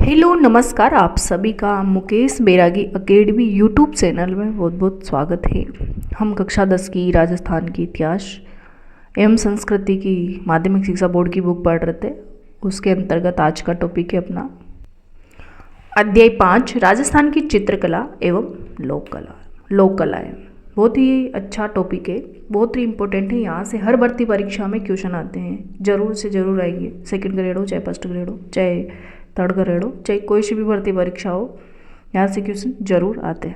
Hello नमस्कार, आप सभी का मुकेश बैरागी अकेडमी यूट्यूब चैनल में बहुत बहुत स्वागत है। हम कक्षा 10 की राजस्थान की इतिहास एवं संस्कृति की माध्यमिक शिक्षा बोर्ड की बुक पढ़ रहे थे। उसके अंतर्गत आज का टॉपिक है अपना अध्याय 5 राजस्थान की चित्रकला एवं लोक कलाएँ। बहुत ही अच्छा टॉपिक है, बहुत ही इंपॉर्टेंट है। यहाँ से हर भर्ती परीक्षा में क्वेश्चन आते हैं, ज़रूर से ज़रूर आएंगे। सेकंड ग्रेड हो चाहे फर्स्ट ग्रेड हो चाहे थर्ड ग्रेड हो चाहे कोई सी भी भर्ती परीक्षा हो, यहाँ से क्वेश्चन जरूर आते हैं।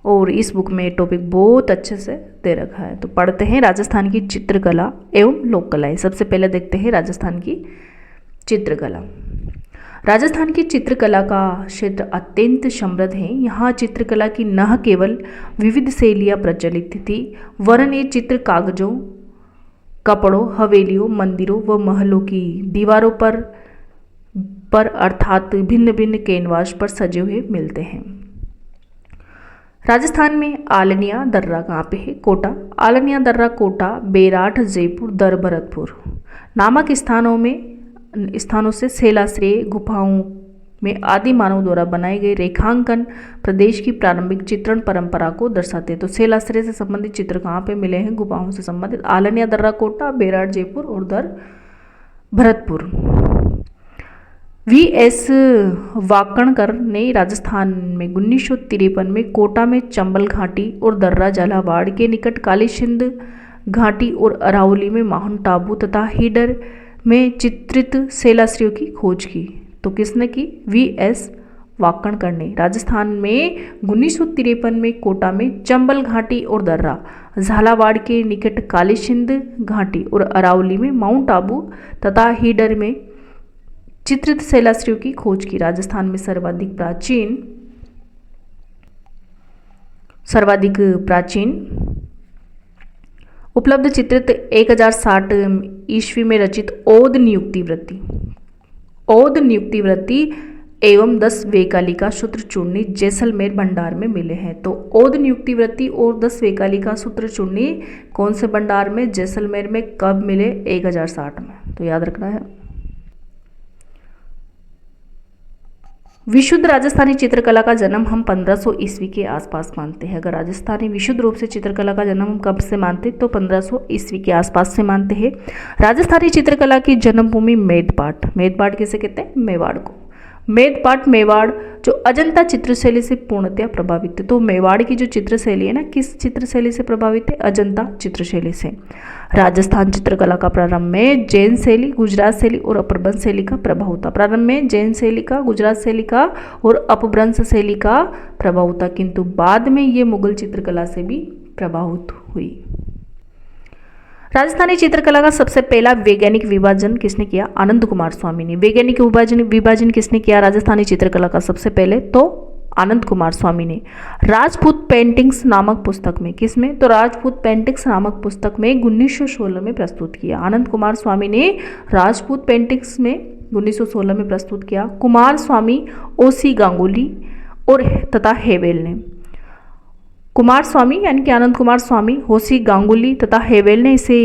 और इस बुक में टॉपिक बहुत अच्छे से दे रखा है। तो पढ़ते हैं राजस्थान की चित्रकला एवं लोक कलाएँ। सबसे पहले देखते हैं राजस्थान की चित्रकला। राजस्थान की चित्रकला का क्षेत्र अत्यंत समृद्ध है। यहाँ चित्रकला की न केवल विविध शैलियाँ प्रचलित थी, वरन ये चित्र कागजों, कपड़ों, हवेलियों, मंदिरों व महलों की दीवारों पर अर्थात भिन्न भिन्न कैनवास पर सजे हुए मिलते हैं। राजस्थान में आलनिया दर्रा कहाँ पे है? कोटा। आलनिया दर्रा, कोटा, बेराठ, जयपुर, दर, भरतपुर नामक स्थानों से शैलाश्रय गुफाओं में आदि मानव द्वारा बनाए गए रेखांकन प्रदेश की प्रारंभिक चित्रण परंपरा को दर्शाते हैं। तो शैलाश्रय से संबंधित चित्र कहाँ पे मिले हैं? गुफाओं से संबंधित आलनिया दर्रा, कोटा, बेराठ, जयपुर और दर, भरतपुर। V.S. वाकणकर ने राजस्थान में 1953 में कोटा में चंबल घाटी और दर्रा झालावाड़ के निकट काली सिंध घाटी और अरावली में माउंट आबू तथा हीडर में चित्रित शैलाश्रयों की खोज की। तो किसने की? V.S. वाकणकर ने। राजस्थान में 1953 में कोटा में चंबल घाटी और दर्रा झालावाड़ के निकट काली सिंध घाटी और अरावली में माउंट आबू तथा हीडर में चित्रित शैलाश्रयों की खोज की। राजस्थान में सर्वाधिक प्राचीन उपलब्ध चित्रित 1060 ईस्वी में रचित ओद नियुक्ति वृत्ति एवं 10 वैकालिका सूत्र चूर्णी जैसलमेर भंडार में मिले हैं। तो ओद नियुक्ति वृत्ति और 10 वैकालिका सूत्र चूर्णी कौन से भंडार में? जैसलमेर में। कब मिले? 1060 में। तो याद रखना है। विशुद्ध राजस्थानी चित्रकला का जन्म हम 1500 ईस्वी के आसपास मानते हैं। अगर राजस्थानी विशुद्ध रूप से चित्रकला का जन्म हम कब से मानते हैं? तो 1500 ईस्वी के आसपास से मानते हैं। राजस्थानी चित्रकला की जन्मभूमि मेदपाट किसे कहते हैं? मेवाड़ को। मेवाड़ जो अजंता चित्रशैली से पूर्णतया प्रभावित है। तो मेवाड़ की जो चित्रशैली है ना, किस चित्रशैली से प्रभावित है? अजंता चित्रशैली से। राजस्थान चित्रकला का प्रारंभ में जैन शैली, गुजरात शैली और अपभ्रंश शैली का प्रभाव था। प्रारंभ में जैन शैली का, गुजरात शैली का और अपभ्रंश शैली का प्रभाव था, किंतु बाद में ये मुगल चित्रकला से भी प्रभावित हुई। राजस्थानी चित्रकला का सबसे पहला वैज्ञानिक विभाजन किसने किया? आनंद कुमार स्वामी ने। वैज्ञानिक विभाजन किसने किया राजस्थानी चित्रकला का? सबसे पहले तो आनंद कुमार स्वामी ने। राजपूत पेंटिंग्स नामक पुस्तक में, किसमें? तो राजपूत पेंटिंग्स नामक पुस्तक में 1916 में प्रस्तुत किया। आनंद कुमार स्वामी ने राजपूत पेंटिंग्स में 1916 में प्रस्तुत किया। कुमार स्वामी, ओसी गांगुली और तथा हेवेल ने, कुमार स्वामी यानी कि आनंद कुमार स्वामी, होसी गांगुली तथा हेवेल ने इसे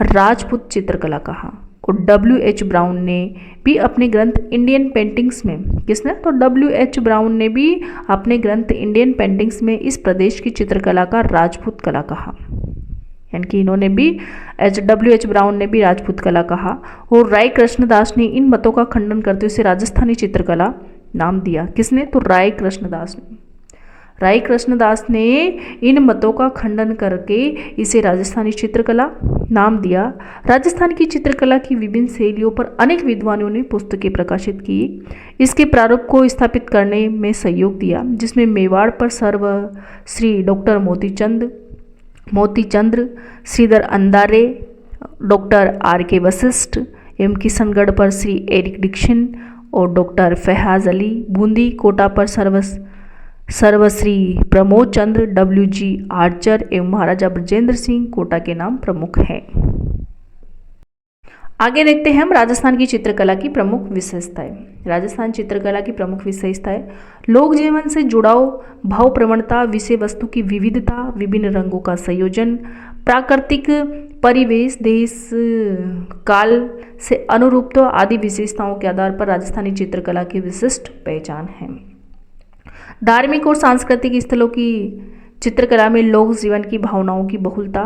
राजपूत चित्रकला कहा। और W.H. ब्राउन ने भी अपने ग्रंथ इंडियन पेंटिंग्स में, किसने? तो W.H. ब्राउन ने भी अपने ग्रंथ इंडियन पेंटिंग्स में इस प्रदेश की चित्रकला का राजपूत कला कहा। यानी कि इन्होंने भी, W.H. ब्राउन ने भी राजपूत कला कहा। और राय कृष्णदास ने इन मतों का खंडन करते हुए इसे राजस्थानी चित्रकला नाम दिया। किसने? तो राय कृष्णदास ने इन मतों का खंडन करके इसे राजस्थानी चित्रकला नाम दिया। राजस्थान की चित्रकला की विभिन्न शैलियों पर अनेक विद्वानों ने पुस्तकें प्रकाशित की, इसके प्रारूप को स्थापित करने में सहयोग दिया, जिसमें मेवाड़ पर सर्वश्री डॉक्टर मोतीचंद्र, श्रीधर अंधारे, डॉक्टर R.K. वशिष्ठ एवं किशनगढ़ पर श्री एरिक डिक्सन और डॉक्टर फैयाज अली, बूंदी कोटा पर सर्वश्री प्रमोद चंद्र, W.G. आर्चर एवं महाराजा ब्रजेंद्र सिंह कोटा के नाम प्रमुख हैं। आगे देखते हैं हम राजस्थान की चित्रकला की प्रमुख विशेषताएं। राजस्थान चित्रकला की प्रमुख विशेषताएं: लोक जीवन से जुड़ाव, भाव प्रवणता, विषय वस्तु की विविधता, विभिन्न रंगों का संयोजन, प्राकृतिक परिवेश, देश काल से अनुरूपता आदि विशेषताओं के आधार पर राजस्थानी चित्रकला की विशिष्ट पहचान है। धार्मिक और सांस्कृतिक स्थलों की चित्रकला में लोक जीवन की भावनाओं की बहुलता,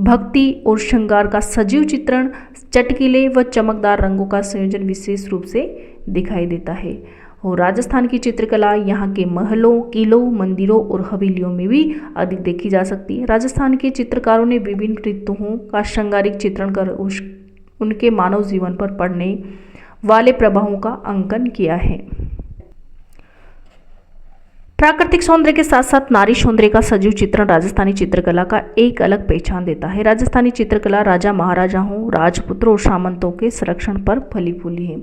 भक्ति और श्रृंगार का सजीव चित्रण, चटकीले व चमकदार रंगों का संयोजन विशेष रूप से दिखाई देता है। और राजस्थान की चित्रकला यहाँ के महलों, किलों, मंदिरों और हवेलियों में भी अधिक देखी जा सकती है। राजस्थान के चित्रकारों ने विभिन्न ऋतुओं का श्रृंगारिक चित्रण कर उनके मानव जीवन पर पड़ने वाले प्रभावों का अंकन किया है। प्राकृतिक सौंदर्य के साथ साथ नारी सौंदर्य का सजीव चित्रण राजस्थानी चित्रकला का एक अलग पहचान देता है। राजस्थानी चित्रकला राजा महाराजाओं, राजपुत्रों और सामंतों के संरक्षण पर फली फूली है।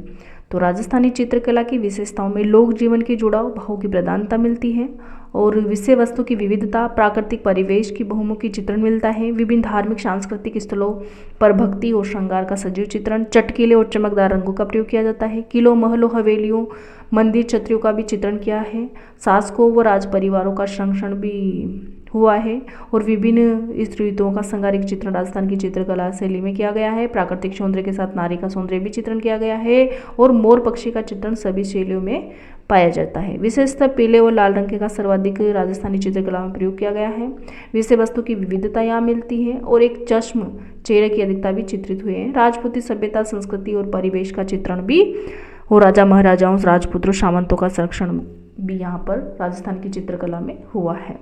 तो राजस्थानी चित्रकला की विशेषताओं में लोक जीवन के जुड़ाव, भावों की प्रधानता मिलती है और विषय वस्तु की विविधता, प्राकृतिक परिवेश की बहुमुखी चित्रण मिलता है। विभिन्न धार्मिक सांस्कृतिक स्थलों पर भक्ति और श्रृंगार का सजीव चित्रण, चटकीले और चमकदार रंगों का प्रयोग किया जाता है। किलों, महलों, हवेलियों, मंदिर, छत्रियों का भी चित्रण किया है। शासकों व राज परिवारों का संरक्षण भी हुआ है और विभिन्न ऋतुओं का श्रृंगारिक चित्रण राजस्थान की चित्रकला शैली में किया गया है। प्राकृतिक सौंदर्य के साथ नारी का सौंदर्य भी चित्रण किया गया है और मोर पक्षी का चित्रण सभी शैलियों में पाया जाता है। विशेषतः पीले और लाल रंग का सर्वाधिक राजस्थानी चित्रकला में प्रयोग किया गया है। विषय वस्तु की विविधता यहाँ मिलती है और एक चश्म चेहरे की अधिकता भी चित्रित हुए हैं। राजपूती सभ्यता, संस्कृति और परिवेश का चित्रण भी और राजा महाराजाओं, राजपुत्रों, सामंतों का संरक्षण भी यहाँ पर राजस्थान की चित्रकला में हुआ है।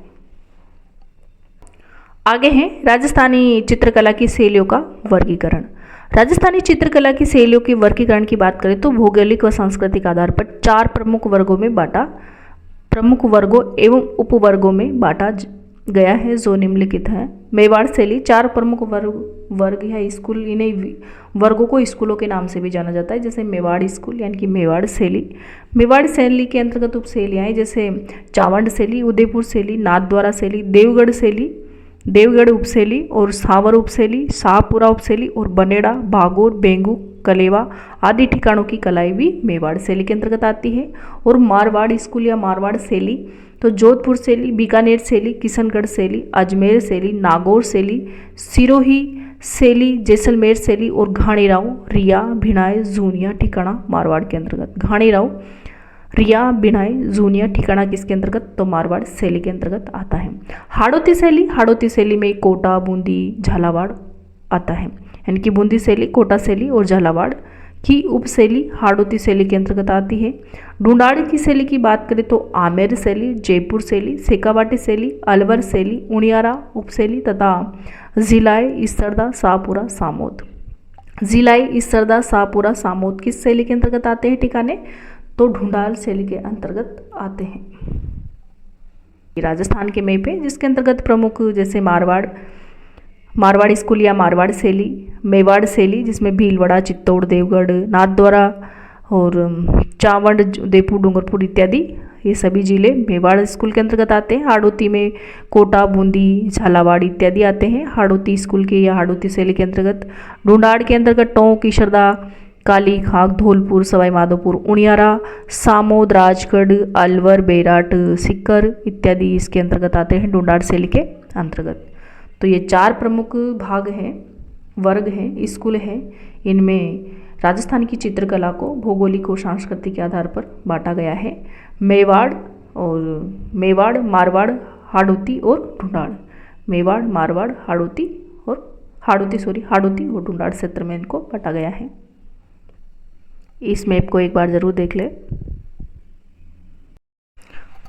आगे है राजस्थानी चित्रकला की शैलियों का वर्गीकरण। राजस्थानी चित्रकला की शैलियों के वर्गीकरण की बात करें तो भौगोलिक व सांस्कृतिक आधार पर 4 प्रमुख वर्गों एवं उपवर्गों में बांटा गया है, जो निम्नलिखित है। मेवाड़ शैली 4 प्रमुख वर्ग है। स्कूल, इन्हें वर्गों को स्कूलों के नाम से भी जाना जाता है, जैसे मेवाड़ स्कूल यानी कि मेवाड़ शैली। मेवाड़ शैली के अंतर्गत उप शैलियाँ हैं जैसे चावंड शैली, उदयपुर शैली, नाथद्वारा शैली, देवगढ़ शैली, देवगढ़ उपशैली और सावर उपशैली, शाहपुरा उपशैली और बनेड़ा, भागोर, बेंगू, कलेवा आदि ठिकानों की कलाएं भी मेवाड़ शैली के अंतर्गत आती है। और मारवाड़ स्कूल या मारवाड़ शैली तो जोधपुर शैली, बीकानेर शैली, किशनगढ़ शैली, अजमेर शैली, नागौर शैली, सिरोही शैली, जैसलमेर शैली और घाणीराव, रिया, भिणाई, जूनिया ठिकाना मारवाड़ के अंतर्गत। घाणीराव, रिया, बिनाई, जूनिया ठिकाना किसके अंतर्गत तो मारवाड़ शैली के अंतर्गत आता है। हाड़ौती शैली में कोटा, बूंदी, झालावाड़ आता है, यानी कि बूंदी शैली, कोटा शैली और झालावाड़ की उपशैली हाड़ौती शैली के अंतर्गत आती है। ढूंढाड़ की शैली की बात करें तो आमेर शैली, जयपुर शैली, शेखावाटी शैली, अलवर शैली, उनियारा उपशैली तथा जिलाए, इसरदा, शाहपुरा, सामोद। जिलाए, इसरदा, शाहपुरा, सामोद किस शैली के अंतर्गत आते हैं ठिकाने तो ढूंढाल शैली के अंतर्गत आते हैं। राजस्थान के मैप है जिसके अंतर्गत प्रमुख जैसे मारवाड़ स्कूल या मारवाड़ शैली, मेवाड़ शैली जिसमें भीलवाड़ा, चित्तौड़, देवगढ़, नाथद्वारा और चावंड, उदयपुर, डूंगरपुर इत्यादि ये सभी जिले मेवाड़ स्कूल के अंतर्गत आते हैं। हाड़ौती में कोटा, बूंदी, झालावाड़ इत्यादि आते हैं हाड़ौती स्कूल के या हाड़ौती शैली के अंतर्गत। ढूंढाड़ के अंतर्गत टोंक, इसरदा, काली खाक, धौलपुर, सवाई माधोपुर, उनियारा, सामोद, राजगढ़, अलवर, बेराट, सिक्कर इत्यादि इसके अंतर्गत आते हैं ढूंढाड़ शैली के अंतर्गत। तो ये 4 प्रमुख भाग हैं, वर्ग हैं, स्कूल हैं। इनमें राजस्थान की चित्रकला को भौगोलिक और सांस्कृतिक के आधार पर बांटा गया है। मेवाड़, मारवाड़, हाड़ौती और ढूंढाड़। मेवाड़, मारवाड़, हाड़ौती और ढूंढाड़ क्षेत्र में इनको बांटा गया है। इस मैप को एक बार जरूर देख ले।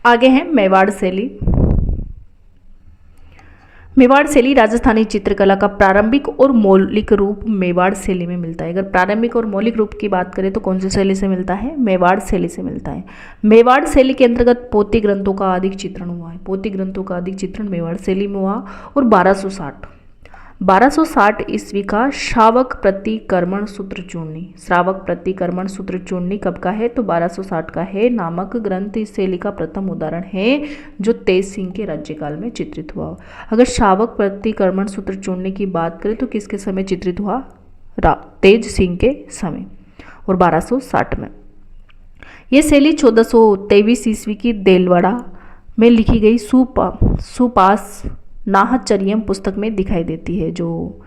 आगे है मेवाड़ शैली। मेवाड़ शैली राजस्थानी चित्रकला का प्रारंभिक और मौलिक रूप मेवाड़ शैली में मिलता है। अगर प्रारंभिक और मौलिक रूप की बात करें तो कौन सी शैली से मिलता है मेवाड़ शैली से मिलता है। मेवाड़ शैली के अंतर्गत पोथी ग्रंथों का अधिक चित्रण हुआ है। पोथी ग्रंथों का अधिक चित्रण मेवाड़ शैली में हुआ। और 1260 ईस्वी का श्रावक प्रतिक्रमण सूत्र चूर्णी कब का है तो 1260 का है। नामक ग्रंथ इस शैली का प्रथम उदाहरण है जो तेज सिंह के राज्यकाल में चित्रित हुआ। अगर श्रावक प्रतिक्रमण सूत्र चूर्णी की बात करें तो किसके समय चित्रित हुआ तेज सिंह के समय और 1260 में। यह शैली 1423 ईस्वी की देलवाड़ा में लिखी गई सुपास नाहचर्यम पुस्तक में दिखाई देती है। जो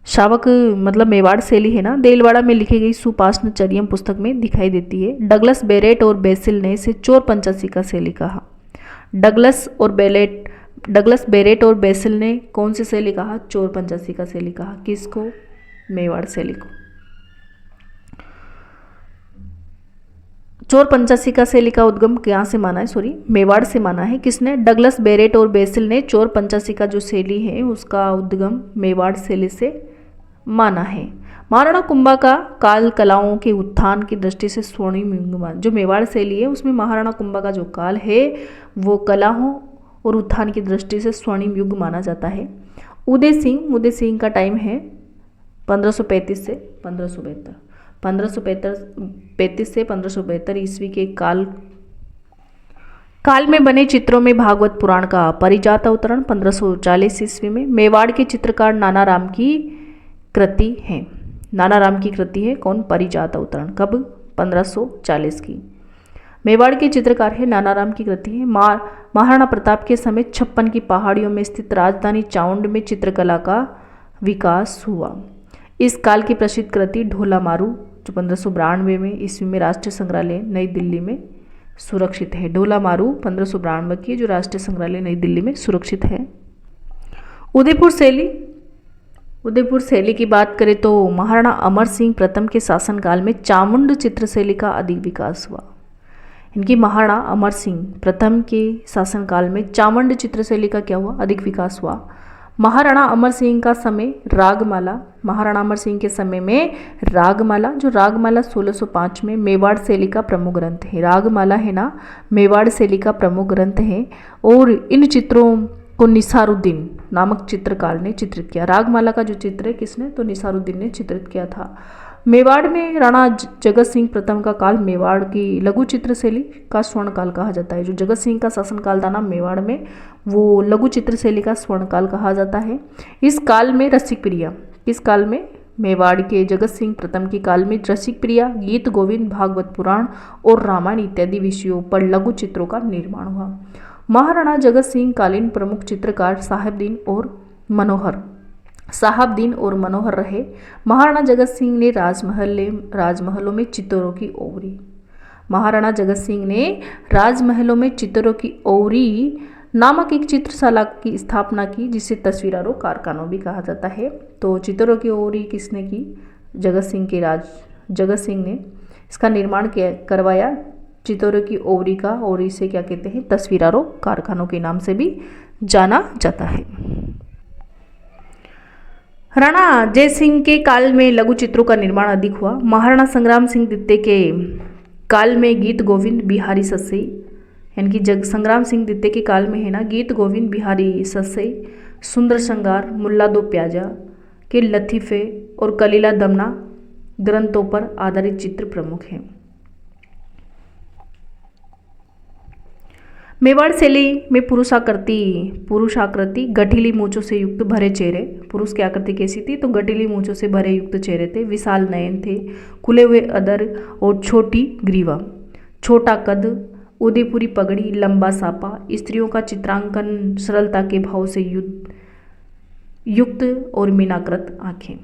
शावक मतलब मेवाड़ शैली है ना, देलवाड़ा में लिखी गई सुपाषण चरियम पुस्तक में दिखाई देती है। डगलस बेरेट और बेसिल ने इसे चोर पंचासिका शैली कहा। डगलस बेरेट और बेसिल ने कौन सी शैली कहा? चोर पंचासिका शैली कहा। किसको? मेवाड़ शैली को। चोर पंचासिका शैली का उद्गम कहाँ से माना है? मेवाड़ से माना है। किसने? डगलस बेरेट और बेसिल ने चोर पंचासिका जो शैली है उसका उद्गम मेवाड़ शैली से माना है। महाराणा कुंभा का काल कलाओं के उत्थान की दृष्टि से स्वर्णिम युग, जो मेवाड़ शैली है उसमें महाराणा कुंभा का जो काल है वो कलाओं और उत्थान की दृष्टि से स्वर्णिम युग माना जाता है। उदय सिंह का टाइम है 1535 से 1572, 1535 से 1572 ईस्वी के काल में बने चित्रों में भागवत पुराण का परिजात अवतरण 1540 ईस्वी में। मेवाड़ के चित्रकार नाना राम की कृति है। नाना राम की कृति है कौन? परिजात अवतरण। कब? 1540 की। मेवाड़ के चित्रकार है नाना राम की कृति है। महाराणा प्रताप के समय 56 की पहाड़ियों में स्थित राजधानी चाउंड में चित्रकला का विकास हुआ। इस काल की प्रसिद्ध कृति ढोला मारू जो 1592 में ईस्वी में राष्ट्रीय संग्रहालय नई दिल्ली में सुरक्षित है। ढोला मारू 1592 की जो राष्ट्रीय संग्रहालय नई दिल्ली में सुरक्षित है। उदयपुर शैली की बात करें तो महाराणा अमर सिंह प्रथम के शासनकाल में चामुंड चित्रशैली का अधिक विकास हुआ। इनकी महाराणा अमर सिंह प्रथम के शासनकाल में चामुंड चित्रशैली का क्या हुआ? अधिक विकास हुआ। महाराणा अमर सिंह का समय महाराणा अमर सिंह के समय में रागमाला, जो रागमाला 1605 में मेवाड़ शैली का प्रमुख ग्रंथ है। रागमाला है ना, मेवाड़ शैली का प्रमुख ग्रंथ है। और इन चित्रों को निसारुद्दीन नामक चित्रकार ने चित्रित किया। रागमाला का जो चित्र है किसने? तो निसारुद्दीन ने चित्रित किया था। मेवाड़ में राणा जगत सिंह प्रथम का काल मेवाड़ की लघु चित्रशैली का स्वर्ण काल कहा जाता है। जो जगत सिंह का शासनकाल था ना मेवाड़ में, वो लघु चित्रशैली का स्वर्ण काल कहा जाता है। इस काल में मेवाड़ के जगत सिंह प्रथम के काल में रसिक प्रिया, गीत गोविंद, भागवत पुराण और रामायण इत्यादि विषयों पर लघु चित्रों का निर्माण हुआ। महाराणा जगत सिंह कालीन प्रमुख चित्रकार साहबदीन और मनोहर रहे। महाराणा जगत सिंह ने राजमहलों में चित्रों की ओवरी। महाराणा जगत सिंह ने राजमहलों में चित्रों की ओवरी नामक एक चित्रशाला की स्थापना की, जिसे तस्वीरारों कारखानों भी कहा जाता है। तो चित्रों की ओवरी किसने की? जगत सिंह ने इसका निर्माण करवाया चित्रों की ओवरी का, और इसे क्या कहते हैं? तस्वीरारों कारखानों के नाम से भी जाना जाता है। राणा जयसिंह के काल में लघु चित्रों का निर्माण अधिक हुआ। महाराणा संग्राम सिंह द्वितीय के काल में गीत गोविंद बिहारी सस्सई, यानी कि संग्राम सिंह द्वितीय के काल में है ना, गीत गोविंद बिहारी सस्सई, सुंदर श्रृंगार, मुल्ला दो प्याजा के लतीफ़े और कलीला दमना ग्रंथों पर आधारित चित्र प्रमुख हैं। मेवाड़ शैली में पुरुषाकृति गठीली मूंछों से युक्त भरे चेहरे। पुरुष की आकृति कैसी थी? तो गठीली मूंछों से भरे युक्त चेहरे थे, विशाल नयन थे, खुले हुए अधर और छोटी ग्रीवा, छोटा कद, उदयपुरी पगड़ी, लंबा सापा। स्त्रियों का चित्रांकन सरलता के भाव से युक्त और मीनाकृत आँखें।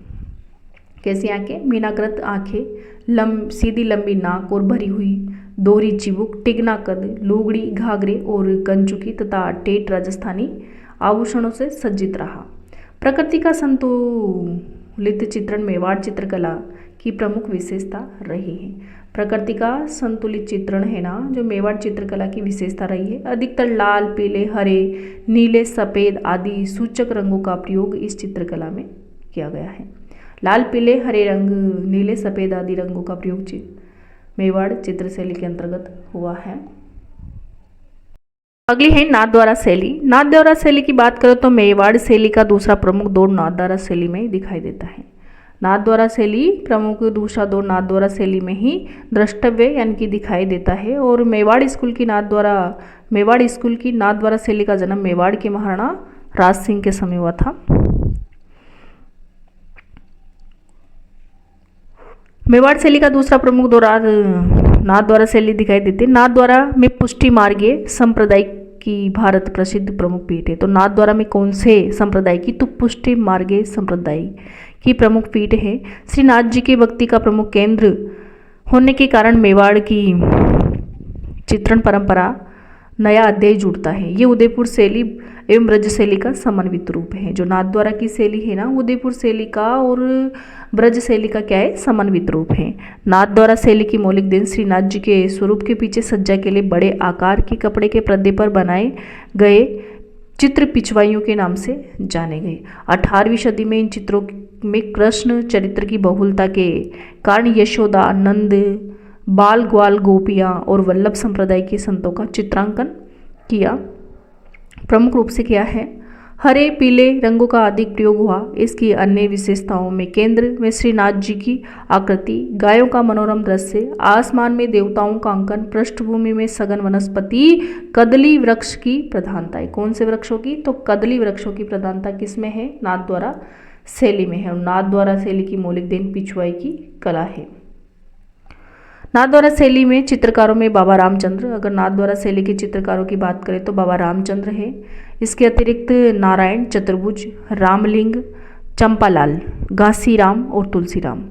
कैसी आँखें? मीनाकृत आँखें, सीधी लंबी नाक और भरी हुई दोहरी चिबुक, टिगना कद, लुगड़ी, घाघरे और कंचुकी तथा टेट राजस्थानी आभूषणों से सज्जित रहा। प्रकृति का संतुलित चित्रण मेवाड़ चित्रकला की प्रमुख विशेषता रही है। प्रकृति का संतुलित चित्रण है ना, जो मेवाड़ चित्रकला की विशेषता रही है। अधिकतर लाल, पीले, हरे, नीले, सफ़ेद आदि सूचक रंगों का प्रयोग इस चित्रकला में किया गया है। लाल, पीले, हरे रंग, नीले, सफ़ेद आदि रंगों का प्रयोग मेवाड़ चित्रशैली के अंतर्गत हुआ है। अगली है नाथद्वारा शैली। नाथद्वारा शैली की बात करें तो मेवाड़ शैली का दूसरा प्रमुख दौर नाथद्वारा शैली में दिखाई देता है। नाथद्वारा शैली प्रमुख दूसरा दौर नाथद्वारा शैली में ही द्रष्टव्य यानी कि दिखाई देता है। और मेवाड़ स्कूल की नाथद्वारा शैली का जन्म मेवाड़ के महाराणा राज सिंह के समय हुआ था। मेवाड़ शैली का दूसरा प्रमुख दौर नाथद्वारा शैली दिखाई देती है। नाथद्वारा में पुष्टि मार्गीय संप्रदाय की भारत प्रसिद्ध प्रमुख पीठ है। तो नाथद्वारा में कौन से संप्रदाय की? तो पुष्टि मार्गीय संप्रदाय की प्रमुख पीठ है। श्रीनाथ जी के भक्ति का प्रमुख केंद्र होने के कारण मेवाड़ की चित्रण परंपरा नया अध्याय जुड़ता है। ये उदयपुर शैली एवं ब्रज शैली का समन्वित रूप है। जो नाथद्वारा की शैली है ना, उदयपुर शैली का और ब्रज शैली का क्या है, समन्वित रूप है। नाथद्वारा शैली की मौलिक देन श्रीनाथ जी के स्वरूप के पीछे सज्जा के लिए बड़े आकार के कपड़े के पर्दे पर बनाए गए चित्र पिछवाइयों के नाम से जाने गए। 18वीं सदी में इन चित्रों में कृष्ण चरित्र की बहुलता के कारण यशोदा, नंद, बाल ग्वाल गोपियाँ और वल्लभ संप्रदाय के संतों का चित्रांकन किया। प्रमुख रूप से क्या है, हरे पीले रंगों का अधिक प्रयोग हुआ। इसकी अन्य विशेषताओं में केंद्र में श्रीनाथ जी की आकृति, गायों का मनोरम दृश्य, आसमान में देवताओं का अंकन, पृष्ठभूमि में सघन वनस्पति, कदली वृक्ष की प्रधानता है। कौन से वृक्षों की, तो कदली वृक्षों की प्रधानता किसमें है, नाथद्वारा शैली में है। और नाथद्वारा शैली की मौलिक देन पिछवाई की कला है। नाथद्वारा शैली में चित्रकारों में बाबा रामचंद्र, अगर नाथद्वारा शैली के चित्रकारों की बात करें तो बाबा रामचंद्र है। इसके अतिरिक्त नारायण, चतुर्भुज, रामलिंग, चंपालाल, घासीराम और तुलसीराम।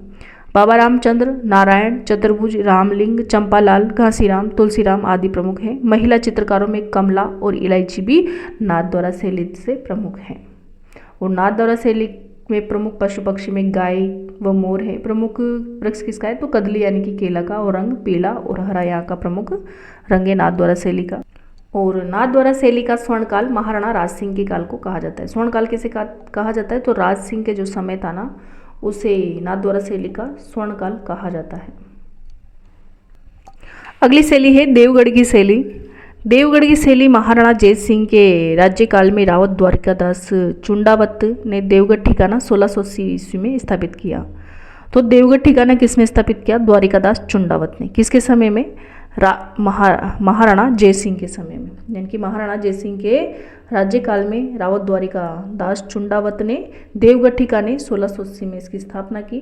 बाबा रामचंद्र, नारायण, चतुर्भुज, रामलिंग, चंपालाल, घासीराम, तुलसीराम आदि प्रमुख हैं। महिला चित्रकारों में कमला और इलायची भी नाथद्वारा शैली से प्रमुख हैं। और नाथद्वारा शैली में प्रमुख पशु पक्षी में गाय व मोर है। प्रमुख वृक्ष किसका है, तो कदली यानी कि केला का, और रंग पीला और हरा यहाँ का प्रमुख रंग है नाथद्वारा शैली का। और नाथद्वारा शैली का स्वर्णकाल महाराणा राज सिंह के काल को कहा जाता है। स्वर्णकाल कैसे कहा जाता है, तो राज सिंह के जो समय था ना, उसे नाथद्वारा शैली का स्वर्णकाल कहा जाता है। अगली शैली है देवगढ़ की शैली। देवगढ़ की शैली महाराणा जय सिंह के राज्यकाल में रावत द्वारिकादास चुंडावत ने देवगढ़ ठिकाना 1680 ईस्वी में स्थापित किया। तो देवगढ़ ठिकाना किसने स्थापित किया, द्वारिकादास चुंडावत ने। किसके समय में, महाराणा जय सिंह के समय में, यानी कि महाराणा जय सिंह के राज्यकाल में रावत द्वारिकादास चुंडावत ने देवगढ़ ठिकाने 1680 में इसकी स्थापना की।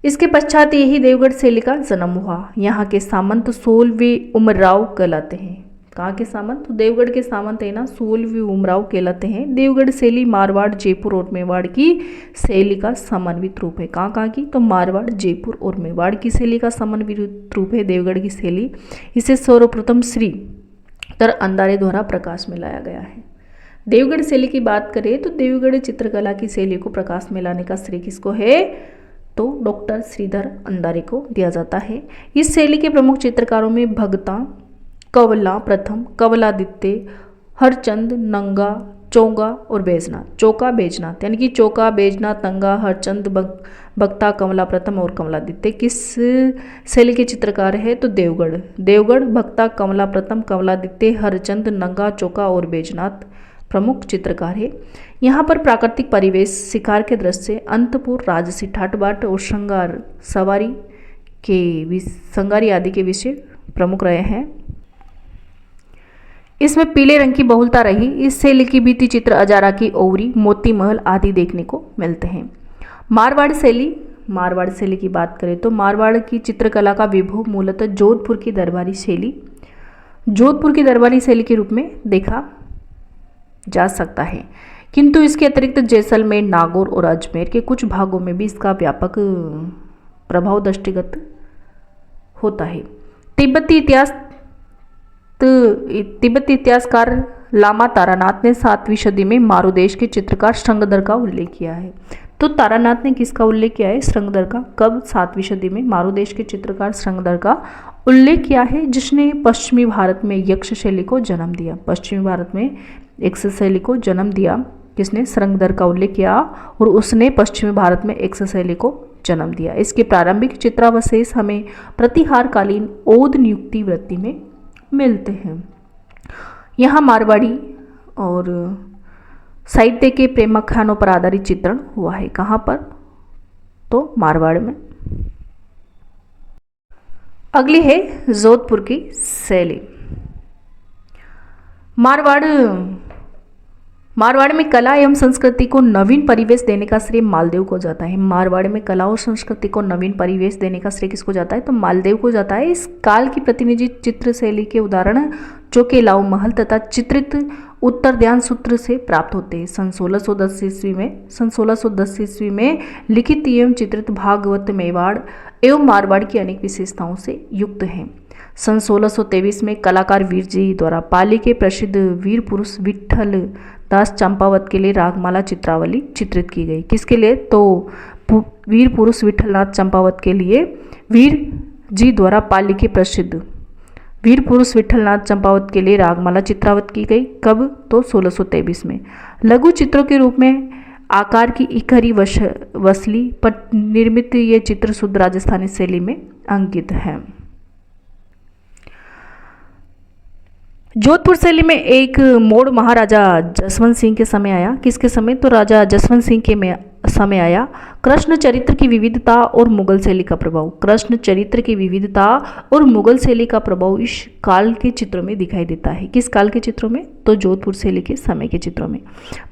इसके पश्चात यही देवगढ़ शैली का जन्म हुआ। यहाँ के सामंत 16वें उमराव कहलाते हैं। कहाँ के सामंत, तो देवगढ़ के सामंत है ना, 16वें उमराव कहलाते हैं। देवगढ़ शैली मारवाड़, जयपुर और मेवाड़ की शैली का समन्वित रूप है। कहाँ की, तो मारवाड़, जयपुर और मेवाड़ की शैली का समन्वित रूप है देवगढ़ की शैली। इसे सर्वप्रथम श्रीधर अंधारे द्वारा प्रकाश में लाया गया है। देवगढ़ शैली की बात करें तो देवगढ़ चित्रकला की शैली को प्रकाश में लाने का श्रेय किसको है, तो डॉक्टर श्रीधर अंधारे को दिया जाता है। इस शैली के प्रमुख चित्रकारों में भगता, कंवला प्रथम, कंवलादित्य, हरचंद, नंगा, चौगा और बैजनाथ। चौका बैजनाथ यानी कि चौका, बैजनाथ, नंगा, हरचंद, भक्ता, कंवला प्रथम और कंवलादित्य किस शैली के चित्रकार है, तो देवगढ़, भक्ता, कंवला प्रथम, कंवलादित्य, हरचंद, नंगा, चौका और बैजनाथ प्रमुख चित्रकार है। यहाँ पर प्राकृतिक परिवेश, शिकार के दृश्य, अंतपुर, राजसी ठाट बाट और श्रृंगार संगारी आदि के विषय प्रमुख रहे हैं। इसमें पीले रंग की बहुलता रही। इस शैली की भित्ति चित्र अजारा की ओवरी, मोती महल आदि देखने को मिलते हैं। मारवाड़ शैली की बात करें तो मारवाड़ की चित्रकला का विभव मूलतः जोधपुर की दरबारी शैली के रूप में देखा जा सकता है, किंतु इसके अतिरिक्त जैसलमेर, नागौर और अजमेर के कुछ भागों में भी इसका व्यापक प्रभाव दृष्टिगत होता है। तिब्बती इतिहासकार लामा तारानाथ ने 7वीं सदी में मारुदेश के चित्रकार श्रृंगधर का उल्लेख किया है। तो तारानाथ ने किसका उल्लेख किया है, श्रृंगधर का। कब, 7वीं सदी में मारुदेश के चित्रकार श्रृंगधर का उल्लेख किया है, जिसने पश्चिमी भारत में यक्ष शैली को जन्म दिया। पश्चिमी भारत में यक्ष शैली को जन्म दिया किसने, श्रृंगधर का उल्लेख किया, और उसने पश्चिमी भारत में यक्ष शैली को जन्म दिया। इसके प्रारंभिक चित्रावशेष हमें प्रतिहारकालीन ओद नियुक्ति वृत्ति में मिलते हैं। यहाँ मारवाड़ी और साहित्य के प्रेमाख्यानों पर आधारित चित्रण हुआ है। कहाँ पर, तो मारवाड़ में। अगली है जोधपुर की शैली। मारवाड़ में कला एवं संस्कृति को नवीन परिवेश देने का श्रेय मालदेव को जाता है। मारवाड़ में कला और संस्कृति को नवीन परिवेश देने का श्रेय किसको जाता है? तो मालदेव को जाता है। इस काल की प्रतिनिधि चित्र शैली के उदाहरण चौकेलाऊ महल तथा चित्रित उत्तर ध्यान सूत्र से प्राप्त होते हैं। सन 1610 ईस्वी में लिखित एवं चित्रित भागवत मेवाड़ एवं मारवाड़ की अनेक विशेषताओं से युक्त हैं। सन 1623 में कलाकार वीर जी द्वारा पाली के प्रसिद्ध वीर पुरुष विठल दास चंपावत के लिए रागमाला चित्रावली चित्रित की गई। किसके लिए? तो वीर पुरुष विठलनाथ चंपावत के लिए वीर जी द्वारा पाली के प्रसिद्ध वीर पुरुष विठलनाथ चंपावत के लिए रागमाला चित्रावत की गई। कब? तो 1623 में। लघु चित्रों के रूप में आकार की इकहरी वसली पर निर्मित ये चित्र शुद्ध राजस्थानी शैली में अंकित है। जोधपुर शैली में एक मोड़ महाराजा जसवंत सिंह के समय आया। किसके समय? तो राजा जसवंत सिंह के समय आया। कृष्ण चरित्र की विविधता और मुगल शैली का प्रभाव। कृष्ण चरित्र की विविधता और मुगल शैली का प्रभाव इस काल के चित्रों में दिखाई देता है। किस काल के चित्रों में? तो जोधपुर शैली के समय के चित्रों में।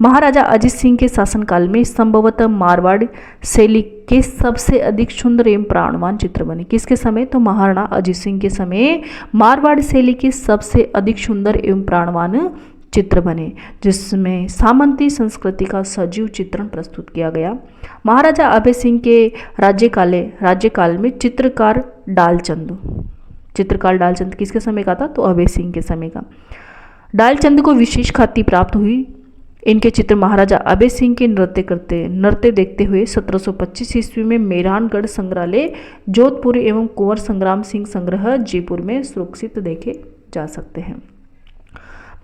महाराजा अजीत सिंह के शासनकाल में संभवतः मारवाड़ शैली के सबसे अधिक सुंदर एवं प्राणवान चित्र बने। किसके समय? तो महाराणा अजीत सिंह के समय मारवाड़ शैली के सबसे अधिक सुंदर एवं प्राणवान चित्र बने, जिसमें सामंती संस्कृति का सजीव चित्रण प्रस्तुत किया गया। महाराजा अभय सिंह के राज्यकाल में चित्रकार डालचंद किसके समय का था? तो अभय सिंह के समय का। डालचंद को विशेष ख्याति प्राप्त हुई। इनके चित्र महाराजा अभय सिंह के नृत्य देखते हुए 1725 ईस्वी में मेहरानगढ़ संग्रहालय जोधपुर एवं कुंवर संग्राम सिंह संग्रह जयपुर में सुरक्षित देखे जा सकते हैं।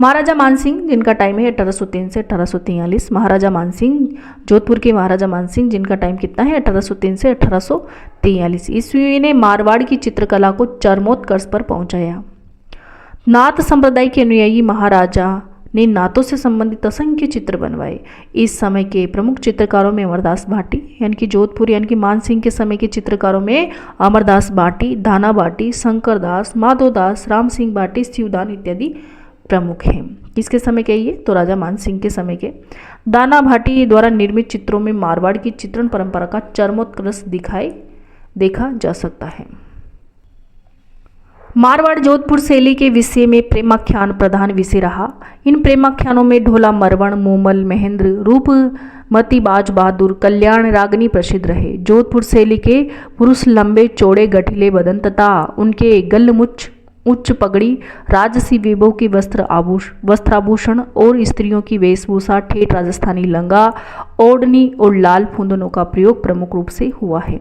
महाराजा मानसिंह, जिनका टाइम है 1803 से 1843। महाराजा मानसिंह, जोधपुर के महाराजा मानसिंह, जिनका टाइम कितना है? 1803 से 1843 ईस्वी ने मारवाड़ की चित्रकला को चरमोत्कर्ष पर पहुंचाया। नाथ संप्रदाय के अनुयायी महाराजा ने नातों से संबंधित असंख्य चित्र बनवाए। इस समय के प्रमुख चित्रकारों में अमरदास भाटी यानी कि जोधपुर यानी कि मानसिंह के समय के चित्रकारों में अमरदास भाटी, दाना भाटी, शंकर दास, माधोदास, राम सिंह भाटी, शिवदान इत्यादि प्रमुख हैं। किसके समय के? ये तो राजा मानसिंह के समय के। दाना भाटी द्वारा निर्मित चित्रों में मारवाड़ की चित्रण परंपरा का चरमोत्कर्ष देखा जा सकता है। मारवाड़ जोधपुर शैली के विषय में प्रेमाख्यान प्रधान विषय रहा। इन प्रेमाख्यानों में ढोला मरवण, मूमल, महेंद्र, रूपमती, बाज बहादुर, कल्याण रागनी प्रसिद्ध रहे। जोधपुर शैली के पुरुष लंबे चौड़े गठिले बदन तथा उनके गलमुच्च उच्च पगड़ी, राजसी विभव की वस्त्राभूषण और स्त्रियों की वेशभूषा ठेठ राजस्थानी लंगा, ओढ़नी और लाल फूंदनों का प्रयोग प्रमुख रूप से हुआ है।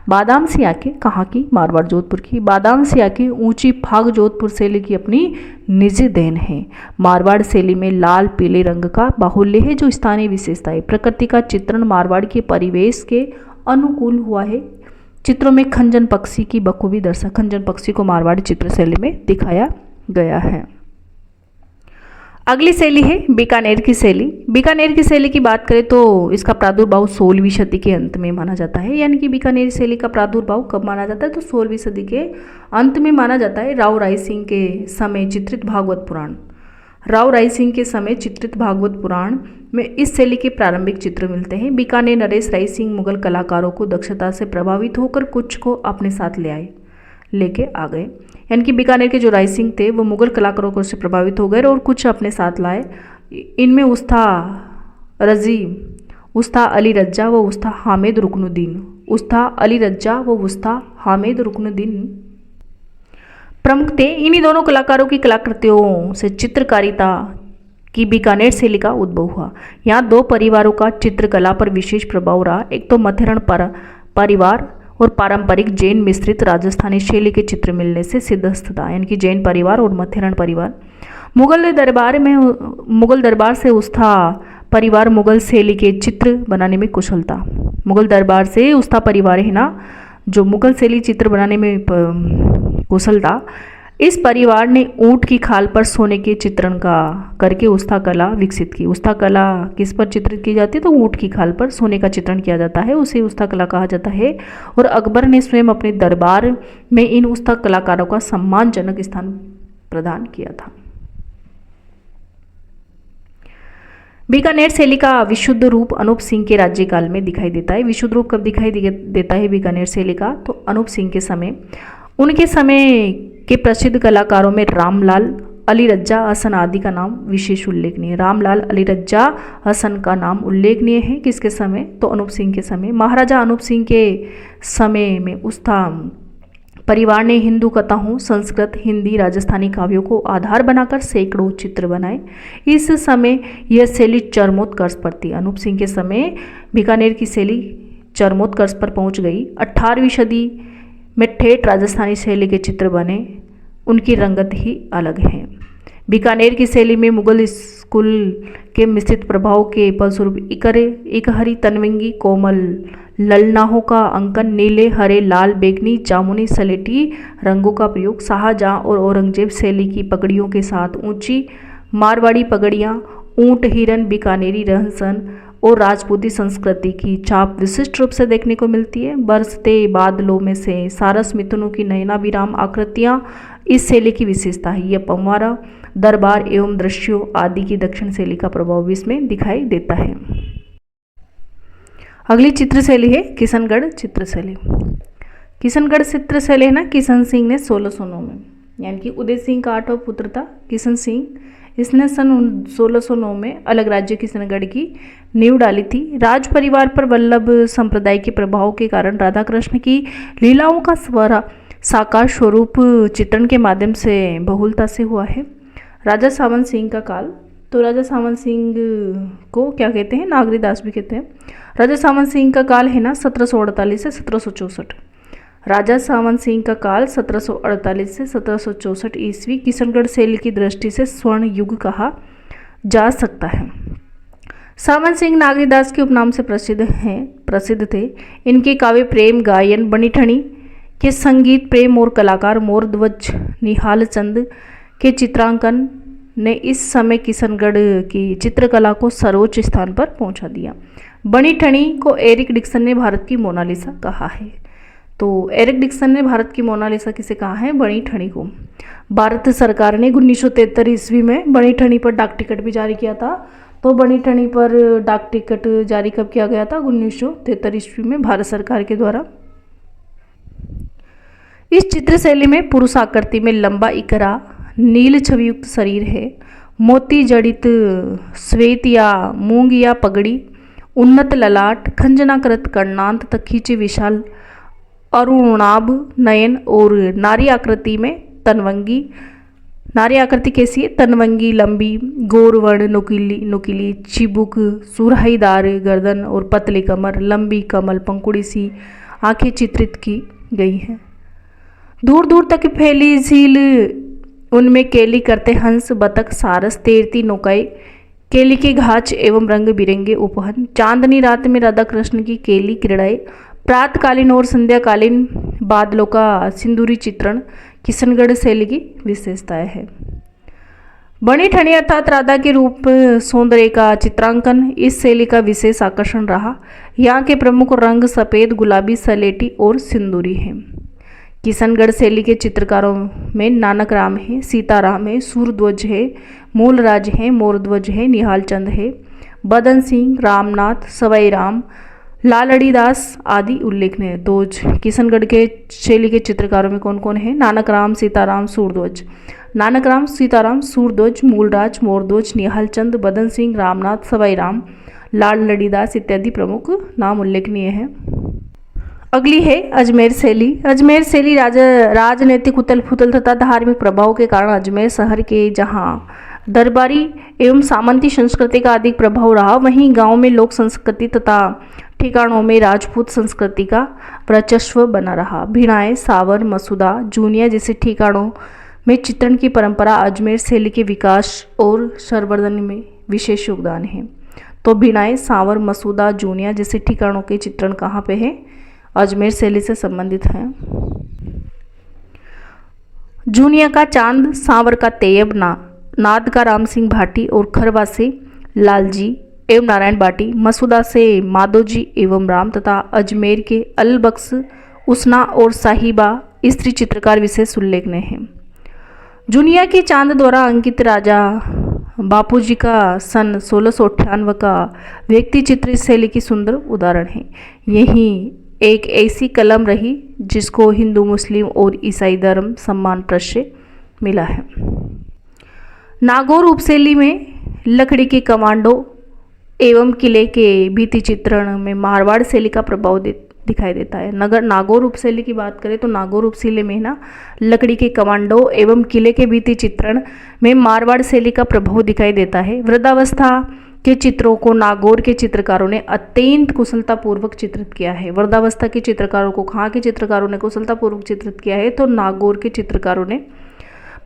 बादाम सी आंखें, कहाँ की? मारवाड़ जोधपुर की। बादाम सी आंखें, ऊंची फाग जोधपुर शैली की अपनी निजी देन है। मारवाड़ शैली में लाल पीले रंग का बाहुल्य है जो स्थानीय विशेषता है। प्रकृति का चित्रण मारवाड़ के परिवेश के अनुकूल हुआ है। चित्रों में खंजन पक्षी की बखूबी खंजन पक्षी को मारवाड़ी चित्र शैली में दिखाया गया है। अगली शैली है बीकानेर की शैली। बीकानेर की शैली की बात करें तो इसका प्रादुर्भाव 16वीं सदी के अंत में माना जाता है। यानी कि बीकानेर शैली का प्रादुर्भाव कब माना जाता है? तो 16वीं सदी के अंत में माना जाता है। राव राय सिंह के समय चित्रित भागवत पुराण में इस शैली के प्रारंभिक चित्र मिलते हैं। बीकानेर नरेश राय सिंह मुगल कलाकारों को दक्षता से प्रभावित होकर कुछ को अपने साथ लेके आ गए। यानी कि बीकानेर के जो राय सिंह थे वो मुगल कलाकारों को से प्रभावित हो गए और कुछ अपने साथ लाए। इनमें उस्ता अली रज्जा व उस्ता हामिद रुकनुद्दीन प्रमुख थे। इन्हीं दोनों कलाकारों की कलाकृतियों से चित्रकारिता की बीकानेर शैली का उद्भव हुआ। यहाँ दो परिवारों का चित्रकला पर विशेष प्रभाव रहा। एक तो मथेरण परिवार और पारंपरिक जैन मिश्रित राजस्थानी शैली के चित्र मिलने से सिद्धस्त था। यानी कि जैन परिवार और मथेरण परिवार। मुगल दरबार से उस्ता परिवार मुगल शैली के चित्र बनाने में कुशल था। मुगल दरबार से उस्ता परिवार है ना, जो मुगल शैली चित्र बनाने में कुशल था। इस परिवार ने ऊंट की खाल पर सोने के चित्रण का करके उस्ता कला विकसित की। उस्ता कला किस पर चित्रित की जाती है? तो ऊंट की खाल पर सोने का चित्रण किया जाता है, उसे उस्ता कला कहा जाता है। और अकबर ने स्वयं अपने दरबार में इन उस्ता कलाकारों का सम्मानजनक स्थान प्रदान किया था। बीकानेर शैली का विशुद्ध रूप अनूप सिंह के राज्यकाल में दिखाई देता है। विशुद्ध रूप कब दिखाई देता है बीकानेर शैली का? तो अनूप सिंह के समय। उनके समय के प्रसिद्ध कलाकारों में रामलाल, अली रज्जा हसन आदि का नाम विशेष उल्लेखनीय है। रामलाल, अली रज्जा हसन का नाम उल्लेखनीय है। किसके समय? तो अनूप सिंह के समय। महाराजा अनूप सिंह के समय में उस्ता परिवार ने हिंदू कथाओं, संस्कृत, हिंदी, राजस्थानी काव्यों को आधार बनाकर सैकड़ों चित्र बनाए। इस समय यह शैली चरमोत्कर्ष पर थी। अनूप सिंह के समय बीकानेर की शैली चरमोत्कर्ष पर पहुंच गई। 18वीं सदी में ठेठ राजस्थानी शैली के चित्र बने। उनकी रंगत ही अलग है। बीकानेर की शैली में मुगल स्कूल के मिश्रित प्रभाव के फलस्वरूप इकहरी, तनवंगी, कोमल ललनाहों का अंकन, नीले, हरे, लाल, बैंगनी, जामुनी, सलेटी रंगों का प्रयोग, शाहजहां और औरंगजेब शैली की पगड़ियों के साथ ऊंची मारवाड़ी पगड़ियाँ, ऊंट, हिरन, बीकानेरी रहन सहन और राजपूती संस्कृति की छाप विशिष्ट रूप से देखने को मिलती है। बरसते बादलों में से सारस मिथुनों की नयनाभिराम आकृतियाँ इस शैली की विशेषता है। यह पम्वारा, दरबार एवं दृश्यों आदि की दक्षिण शैली का प्रभाव भी इसमें दिखाई देता है। अगली चित्र शैली है किशनगढ़ चित्र शैली। किशनगढ़ चित्र शैली है ना, किशन सिंह ने 1609 में, यानी कि उदय सिंह का 8वां पुत्र था किशन सिंह, इसने सन 1609 में अलग राज्य किशनगढ़ की नींव डाली थी। राज परिवार पर वल्लभ संप्रदाय के प्रभाव के कारण राधा कृष्ण की लीलाओं का साकार स्वरूप चित्रण के माध्यम से बहुलता से हुआ है। राजा सावन सिंह का काल, तो राजा सावन सिंह को क्या कहते हैं? नागरीदास भी कहते हैं। राजा सावन सिंह का काल है ना 1748 से 1764। राजा सावन सिंह का काल 1748 से 1764 ईस्वी किशनगढ़ शैली की दृष्टि से स्वर्ण युग कहा जा सकता है। सावन सिंह नागरीदास के उपनाम से प्रसिद्ध थे। इनके काव्य प्रेम गायन, बनी ठनी के संगीत, प्रेम और कलाकार मोरध्वज निहाल चंद के चित्रांकन ने इस समय किशनगढ़ की चित्रकला को सर्वोच्च स्थान पर पहुंचा दिया। बनी ठनी को एरिक डिक्सन ने भारत की मोनालिसा कहा है। तो एरिक डिक्सन ने भारत की मोनालिसा किसे कहा है? बनी ठनी को। भारत सरकार ने 1973 ईस्वी में बनी ठनी पर डाक टिकट भी जारी किया था। तो बनी ठनी पर डाक टिकट जारी कब किया गया था? 1973 ईस्वी में भारत सरकार के द्वारा। इस चित्र शैली में पुरुष आकृति में लंबा इकरा, नील छवियुक्त शरीर है, मोती जड़ित श्वेत या मूंग या पगड़ी, उन्नत ललाट, खंजनाकृत कर्णांत तक खींचे विशाल अरुणाभ नयन और नारी आकृति में तनवंगी। नारी आकृति कैसी है? तनवंगी, लंबी, गोरवर्ण, नुकीली, चिबुक, सुराहीदार गर्दन और पतले कमर, लंबी कमल पंखुड़ी सी आंखें चित्रित की गई हैं। दूर दूर तक फैली झील, उनमें केली करते हंस, बतख, सारस, तैरती नौकाएं, केली के घाच एवं रंग बिरंगे उपहन, चांदनी रात में राधा कृष्ण की केली क्रीड़ाएं, प्रातकालीन और संध्याकालीन बादलों का सिंदूरी चित्रण किशनगढ़ शैली की विशेषताएं है। बनी ठनी अर्थात राधा के रूप सौंदर्य का चित्रांकन इस शैली का विशेष आकर्षण रहा। यहाँ के प्रमुख रंग सफ़ेद, गुलाबी, सलेटी और सिंदूरी हैं। किशनगढ़ शैली के चित्रकारों में नानक राम है, सीताराम है, सूरध्वज है, मूलराज है, मोरध्वज है, निहाल चंद है, बदन सिंह, रामनाथ, सवाई राम, लालड़ीदास आदि उल्लेखनीय है। तो किशनगढ़ के शैली के चित्रकारों में कौन कौन है? नानक राम, सीताराम, सूरध्वज। नानक राम, सीताराम, सूरध्वज, मूलराज, मोरध्वज, निहाल चंद, बदन सिंह, रामनाथ, सवाई राम, लालड़ीदास इत्यादि प्रमुख नाम उल्लेखनीय है। अगली है अजमेर शैली। अजमेर शैली राजनैतिक उथल पुथल तथा धार्मिक प्रभाव के कारण अजमेर शहर के जहाँ दरबारी एवं सामंती संस्कृति का अधिक प्रभाव रहा, वहीं गांव में लोक संस्कृति तथा ठिकानों में राजपूत संस्कृति का वर्चस्व बना रहा। भिणाए, सावर, मसूदा, जूनिया जैसे ठिकानों में चित्रण की परंपरा अजमेर शैली के विकास और संवर्धन में विशेष योगदान है। तो भिणाए, सावर, मसूदा, जूनिया जैसे ठिकानों के चित्रण कहाँ पे है? अजमेर शैली से संबंधित हैं। जूनिया का चांद, सांवर का तैयब, नाद का राम सिंह भाटी और खरवा से लालजी एवं नारायण भाटी, मसूदा से माधोजी एवं राम तथा अजमेर के अलबख्श, उसना और साहिबा स्त्री चित्रकार विशेष उल्लेखनीय हैं। जूनिया के चांद द्वारा अंकित बापूजी का सन 1698 का व्यक्ति चित्र इस शैली की सुंदर उदाहरण है। यही एक ऐसी कलम रही जिसको हिंदू, मुस्लिम और ईसाई धर्म सम्मान प्रश्य मिला है। नागौर उपशैली में लकड़ी के कमांडो एवं किले के भित्ति चित्रण में मारवाड़ शैली का प्रभाव दिखाई देता है। नागौर उपशैली की बात करें तो नागौर उपशैली में ना लकड़ी के कमांडो एवं किले के भित्ति चित्रण में मारवाड़ शैली का प्रभाव दिखाई देता है। वृद्धावस्था के चित्रों को नागौर के चित्रकारों ने अत्यंत कुशलतापूर्वक चित्रित किया है। वृद्धावस्था के चित्रकारों को कहाँ के चित्रकारों ने कुशलतापूर्वक चित्रित किया है? तो नागौर के चित्रकारों ने।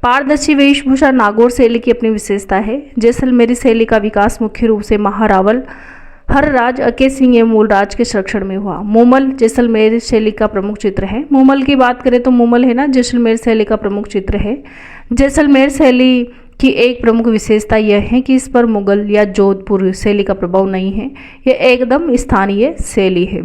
पारदर्शी वेशभूषा नागौर शैली की अपनी विशेषता है। जैसलमेरी शैली का विकास मुख्य रूप से महारावल, हरराज, अके सिंह एवं मूलराज के संरक्षण में हुआ। मूमल जैसलमेर शैली का प्रमुख चित्र है। मूमल की बात करें तो मूमल है ना जैसलमेर शैली का प्रमुख चित्र है। जैसलमेर शैली की एक प्रमुख विशेषता यह है कि इस पर मुगल या जोधपुर शैली का प्रभाव नहीं है। यह एकदम स्थानीय शैली है।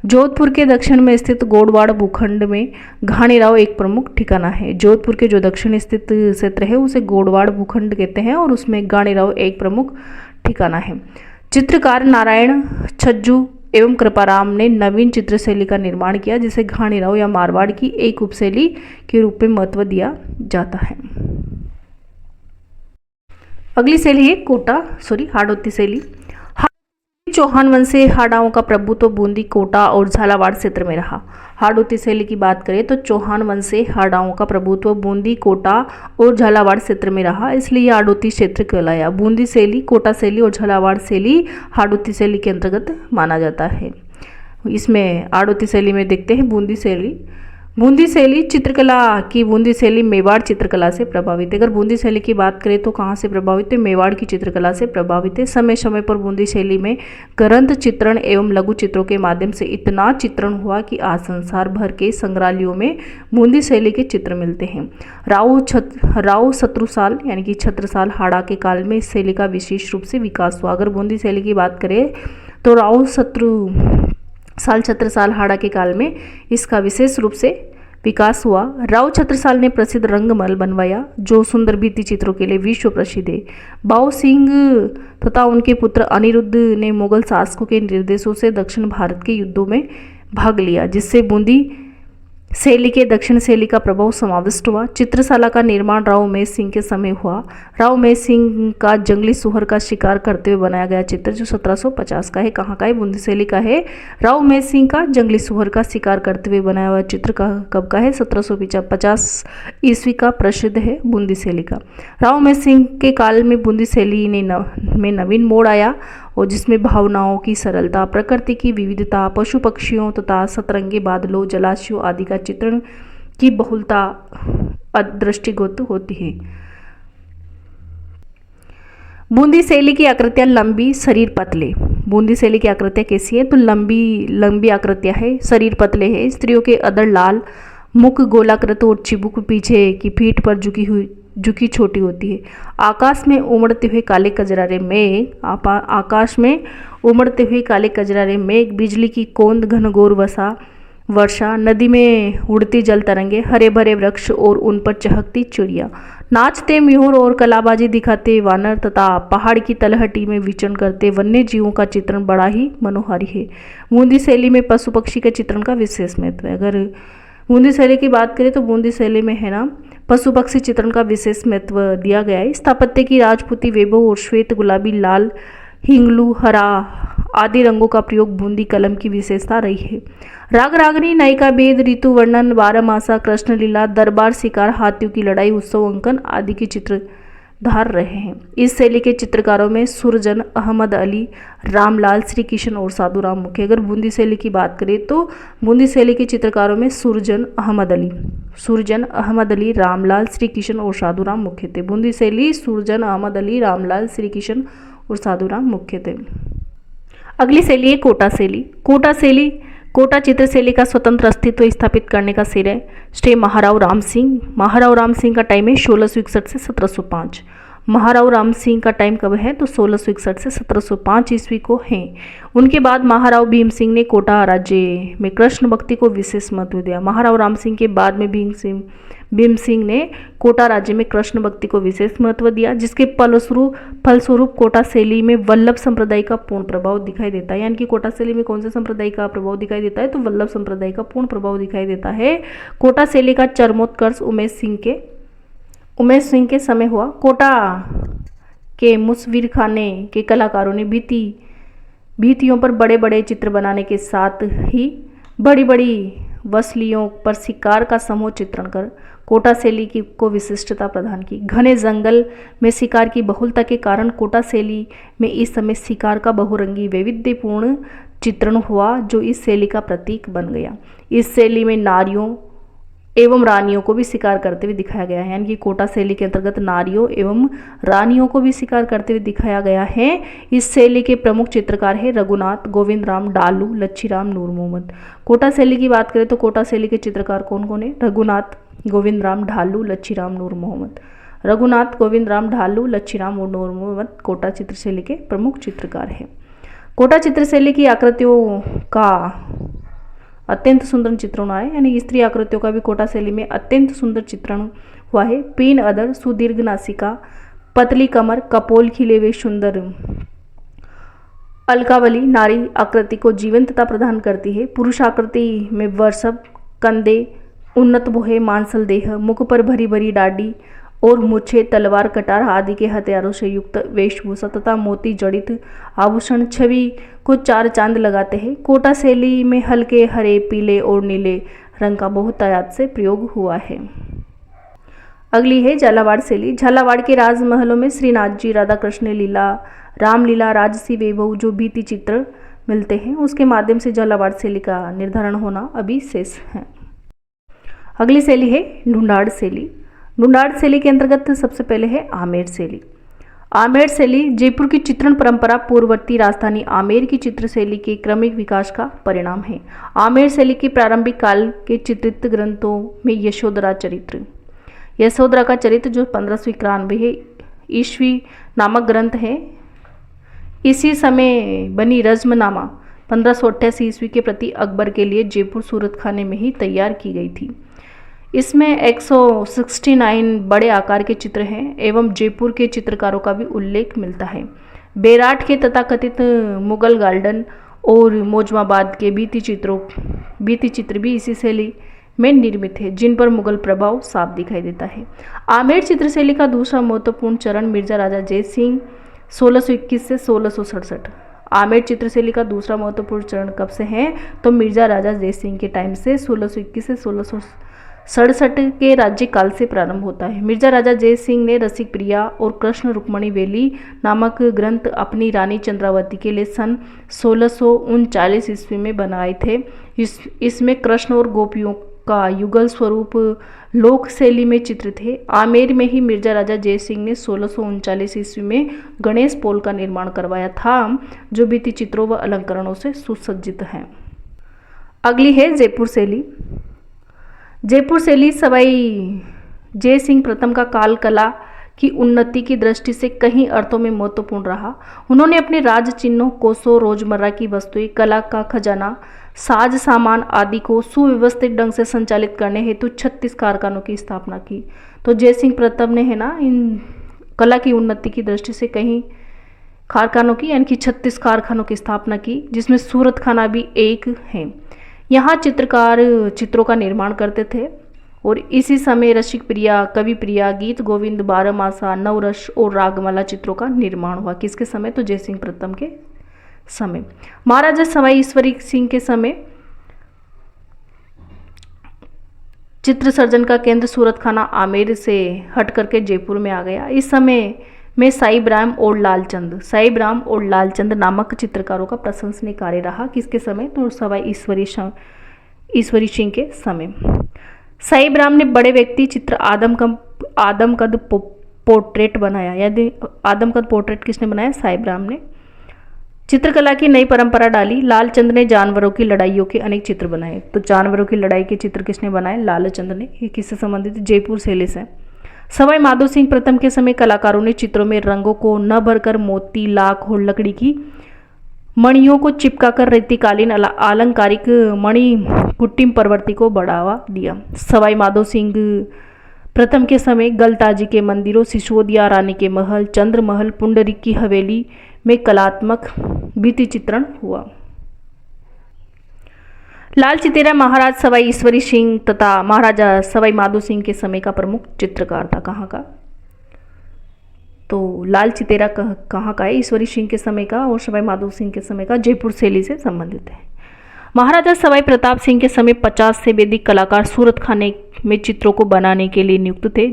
जोधपुर के दक्षिण में स्थित गोडवाड़ भूखंड में घाणीराव एक प्रमुख ठिकाना है। जोधपुर के जो दक्षिण स्थित क्षेत्र है उसे गोडवाड़ भूखंड कहते हैं और उसमें घाणीराव एक प्रमुख ठिकाना है। चित्रकार नारायण छज्जू एवं कृपाराम ने नवीन चित्र शैली का निर्माण किया जिसे घाणीराव या मारवाड़ की एक उपशैली के रूप में महत्व दिया जाता है। अगली शैली है हाड़ौती शैली। चौहान वंश से हाड़ाओं का प्रभुत्व बूंदी, कोटा और झालावाड़ क्षेत्र में रहा। हाड़ौती शैली की बात करें तो चौहान वंश से हाड़ाओं का प्रभुत्व बूंदी, कोटा और झालावाड़ क्षेत्र में रहा, इसलिए हाड़ौती क्षेत्र कहलाया। बूंदी शैली, कोटा शैली और झालावाड़ शैली हाड़ौती शैली के अंतर्गत माना जाता है। इसमें हाड़ौती शैली में देखते हैं बूंदी शैली। बूंदी शैली चित्रकला की बूंदी शैली मेवाड़ चित्रकला से प्रभावित है। अगर बूंदी शैली की बात करें तो कहाँ से प्रभावित है? मेवाड़ की चित्रकला से प्रभावित है। समय समय पर बूंदी शैली में ग्रंथ चित्रण एवं लघु चित्रों के माध्यम से इतना चित्रण हुआ कि आज संसार भर के संग्रहालयों में बूंदी शैली के चित्र मिलते हैं। राव शत्रुसाल यानी कि छत्रसाल हाड़ा के काल में इस शैली का विशेष रूप से विकास हुआ। अगर बूंदी शैली की बात करें तो राव छत्रसाल हाड़ा के काल में इसका विशेष रूप से विकास हुआ। राव छत्रसाल ने प्रसिद्ध रंगमहल बनवाया जो सुंदर भित्ति चित्रों के लिए विश्व प्रसिद्ध है। बाऊ सिंह तथा उनके पुत्र अनिरुद्ध ने मुगल शासकों के निर्देशों से दक्षिण भारत के युद्धों में भाग लिया जिससे बूंदी शैली के दक्षिण शैली का प्रभाव समाविष्ट हुआ। चित्रशाला का निर्माण राव महेश सिंह के समय हुआ। राव महेश सिंह का जंगली सुअर का शिकार करते हुए बनाया गया चित्र जो 1750 का है। कहाँ का है? बूंदी शैली का है। राव महेश सिंह का जंगली सुअर का शिकार करते हुए बनाया हुआ चित्र कब का है? 1750 ईस्वी का प्रसिद्ध है बूंदी शैली का। राव महेश सिंह के काल में बूंदी शैली में नवीन मोड़ आया और जिसमें भावनाओं की सरलता, प्रकृति की विविधता, पशु पक्षियों तथा सतरंगी बादलों, जलाशयों आदि का चित्रण की बहुलता दृष्टिगोचर होती है। बूंदी शैली की आकृतियां लंबी, शरीर पतले। बूंदी शैली की आकृतियां कैसी है? तो लंबी आकृतियां है, शरीर पतले है। स्त्रियों के अधर लाल, मुख गोलाकृत और चिबुक पीछे की पीठ पर झुकी छोटी होती है। आकाश में उमड़ते हुए काले कजरारे मेघ, बिजली की कोंद, घनघोर वर्षा, नदी में उड़ती जल तरंगे, हरे भरे वृक्ष और उन पर चहकती चिड़िया, नाचते मोर और कलाबाजी दिखाते वानर तथा पहाड़ की तलहटी में विचरण करते वन्य जीवों का चित्रण बड़ा ही मनोहारी है। बूंदी शैली में पशु पक्षी के चित्रण का विशेष महत्व है। अगर बूंदी शैली की बात करें तो बूंदी शैली में है ना पशु पक्षी चित्रण का विशेष महत्व दिया गया है। स्थापत्य की राजपूती वैभव और श्वेत, गुलाबी, लाल, हिंगलू, हरा आदि रंगों का प्रयोग बूंदी कलम की विशेषता रही है। राग रागनी, नायिका भेद, ऋतु वर्णन, बारहमासा, कृष्ण लीला, दरबार शिकार, हाथियों की लड़ाई, उत्सव अंकन आदि की चित्र धार रहे हैं। इस शैली के चित्रकारों में सुरजन, अहमद अली, रामलाल, श्री किशन और साधुराम मुख्य। अगर बूंदी शैली की बात करें तो बूंदी शैली के चित्रकारों में सुरजन, अहमद अली, रामलाल, श्री किशन और साधुराम मुख्य थे। बूंदी शैली सुरजन, अहमद अली, रामलाल, श्री किशन और साधुराम मुख्य थे। अगली शैली है कोटा शैली। कोटा चित्र शैली का स्वतंत्र अस्तित्व स्थापित करने का श्रेय महाराव राम सिंह का टाइम है 1661 से 1705। महाराव राम सिंह का टाइम कब है? तो 1661 से 1705 ईस्वी को है। उनके बाद महाराव भीम सिंह ने कोटा राज्य में कृष्ण भक्ति को विशेष महत्व दिया। महाराव राम सिंह के बाद में भीम सिंह ने कोटा राज्य में कृष्ण भक्ति को विशेष महत्व दिया, जिसके फलस्वरूप कोटा शैली में वल्लभ संप्रदाय का पूर्ण प्रभाव दिखाई देता है। यानी कि कोटा शैली में कौन से संप्रदाय का प्रभाव दिखाई देता है? तो वल्लभ संप्रदाय का पूर्ण प्रभाव दिखाई देता है। कोटा शैली का चरमोत्कर्ष उमेश सिंह के समय हुआ। कोटा के मुसविर खाने के कलाकारों ने भित्तियों पर बड़े बड़े चित्र बनाने के साथ ही बड़ी बड़ी वसलियों पर शिकार का समूह चित्रण कर कोटा शैली को विशिष्टता प्रदान की। घने जंगल में शिकार की बहुलता के कारण कोटा शैली में इस समय शिकार का बहुरंगी वैविध्यपूर्ण चित्रण हुआ, जो इस शैली का प्रतीक बन गया। इस शैली में नारियों एवं रानियों को भी शिकार करते हुए दिखाया गया है। यानी कि कोटा शैली के अंतर्गत नारियों एवं रानियों को भी शिकार करते हुए दिखाया गया है। इस शैली के प्रमुख चित्रकार है रघुनाथ, गोविंद राम डालू, लच्छीराम, नूर मोहम्मद। कोटा शैली की बात करें तो कोटा शैली के चित्रकार कौन कौन है? रघुनाथ, गोविंद राम ढालू, लच्छीराम, नूर मोहम्मद। रघुनाथ, गोविंद राम ढालू, लच्छीराम और नूर मोहम्मद कोटा चित्रशैली के प्रमुख चित्रकार हैं। कोटा चित्रशैली की आकृतियों का अत्यंत सुंदर चित्रण हुआ है। यानी स्त्री आकृतियों का भी कोटा शैली में अत्यंत सुंदर चित्रण हुआ है। पीन अदर, सुदीर्घ नासिका, पतली कमर, कपोल खिले हुए सुंदर अलकावली नारी आकृति को जीवंतता प्रदान करती है। पुरुष आकृति में वृषभ, कंधे, उन्नत भुहें, मांसल देह, मुख पर भरी भरी डाढ़ी और मूछें, तलवार, कटार आदि के हथियारों से युक्त वेशभूषा तथा मोती जड़ित आभूषण छवि को चार चांद लगाते हैं। कोटा शैली में हल्के हरे, पीले और नीले रंग का बहुतायत से प्रयोग हुआ है। अगली है झालावाड़ शैली। झालावाड़ के राजमहलों में श्रीनाथ जी, राधा कृष्ण लीला, रामलीला, राजसी वैभव जो भित्ति चित्र मिलते हैं, उसके माध्यम से झालावाड़ शैली का निर्धारण होना अभी शेष है। अगली शैली है ढूंढाड़ शैली। ढूंढाड़ शैली के अंतर्गत सबसे पहले है आमेर शैली। आमेर शैली जयपुर की चित्रण परंपरा पूर्ववर्ती राजधानी आमेर की चित्र शैली के क्रमिक विकास का परिणाम है। आमेर शैली के प्रारंभिक काल के चित्रित ग्रंथों में यशोधरा का चरित्र जो 1591 ईस्वी नामक ग्रंथ है। इसी समय बनी रज़्मनामा 1588 ईस्वी के प्रति अकबर के लिए जयपुर सूरत खाने में ही तैयार की गई थी। इसमें 169 बड़े आकार के चित्र हैं एवं जयपुर के चित्रकारों का भी उल्लेख मिलता है। बेराट के तथाकथित मुगल गार्डन और मोजमाबाद के भित्ति चित्र भी इसी शैली में निर्मित है, जिन पर मुगल प्रभाव साफ दिखाई देता है। आमेर चित्रशैली का दूसरा महत्वपूर्ण चरण मिर्जा राजा जय सिंह 1621 से 1667। आमेर चित्रशैली का दूसरा महत्वपूर्ण चरण कब से है? तो मिर्जा राजा जय सिंह के टाइम से 1621 से 1667 के राज्यकाल से प्रारंभ होता है। मिर्जा राजा जय सिंह ने रसिक प्रिया और कृष्ण रुक्मणी वेली नामक ग्रंथ अपनी रानी चंद्रावती के लिए सन 1639 ईस्वी में बनाए थे। इसमें कृष्ण और गोपियों का युगल स्वरूप लोक शैली में चित्रित है। आमेर में ही मिर्जा राजा जय सिंह ने 1639 ईस्वी में गणेश पोल का निर्माण करवाया था, जो भित्ति चित्रों व अलंकरणों से सुसज्जित है। अगली है जयपुर शैली। जयपुर शैली सवाई जय सिंह प्रथम का काल कला की उन्नति की दृष्टि से कई अर्थों में महत्वपूर्ण रहा। उन्होंने अपने राज चिन्हों, कोसों, रोजमर्रा की वस्तुएं, कला का खजाना, साज सामान आदि को सुव्यवस्थित ढंग से संचालित करने हेतु 36 कारखानों की स्थापना की। तो जय सिंह प्रथम ने है ना इन कला की उन्नति की दृष्टि से कई कारखानों की यानी कि 36 कारखानों की स्थापना की, जिसमें सूरत खाना भी एक है। यहाँ चित्रकार चित्रों का निर्माण करते थे और इसी समय रसिक प्रिया, कवि प्रिया, गीत गोविंद, बारहमासा, नवरस और रागमाला चित्रों का निर्माण हुआ। किसके समय? तो जय सिंह प्रथम के समय। महाराजा सवाई ईश्वरी सिंह के समय चित्र सर्जन का केंद्र सूरत खाना आमेर से हट करके जयपुर में आ गया। इस समय में साईब राम और लालचंद नामक चित्रकारों का प्रशंसनीय कार्य रहा। किसके समय? तो सवाई ईश्वरी सिंह के समय। साईब राम ने बड़े व्यक्ति चित्र आदमकद पोर्ट्रेट बनाया। यदि आदमकद पोर्ट्रेट किसने बनाया? साईब राम ने। चित्रकला की नई परंपरा डाली। लालचंद ने जानवरों की लड़ाइयों के अनेक चित्र बनाए। तो जानवरों की लड़ाई के चित्र किसने बनाए? लालचंद ने। ये किससे संबंधित? जयपुर शैली से। सवाई माधो सिंह प्रथम के समय कलाकारों ने चित्रों में रंगों को न भरकर मोती, लाख और लकड़ी की मणियों को चिपकाकर रेतीकालीन आलंकारिक मणि कुट्टिम प्रवृत्ति को बढ़ावा दिया। सवाई माधो सिंह प्रथम के समय गलताजी के मंदिरों, सिसोदिया रानी के महल, चंद्र महल, पुंडरीक की हवेली में कलात्मक भित्ति चित्रण हुआ। लाल चितेरा महाराज सवाई ईश्वरी सिंह तथा महाराजा सवाई माधो सिंह के समय का प्रमुख चित्रकार था। कहाँ का? तो लाल चितेरा कहाँ का है? ईश्वरी सिंह के समय का और सवाई माधो सिंह के समय का जयपुर शैली से संबंधित है। महाराजा सवाई प्रताप सिंह के समय 50 से अधिक कलाकार सूरत खाने में चित्रों को बनाने के लिए नियुक्त थे,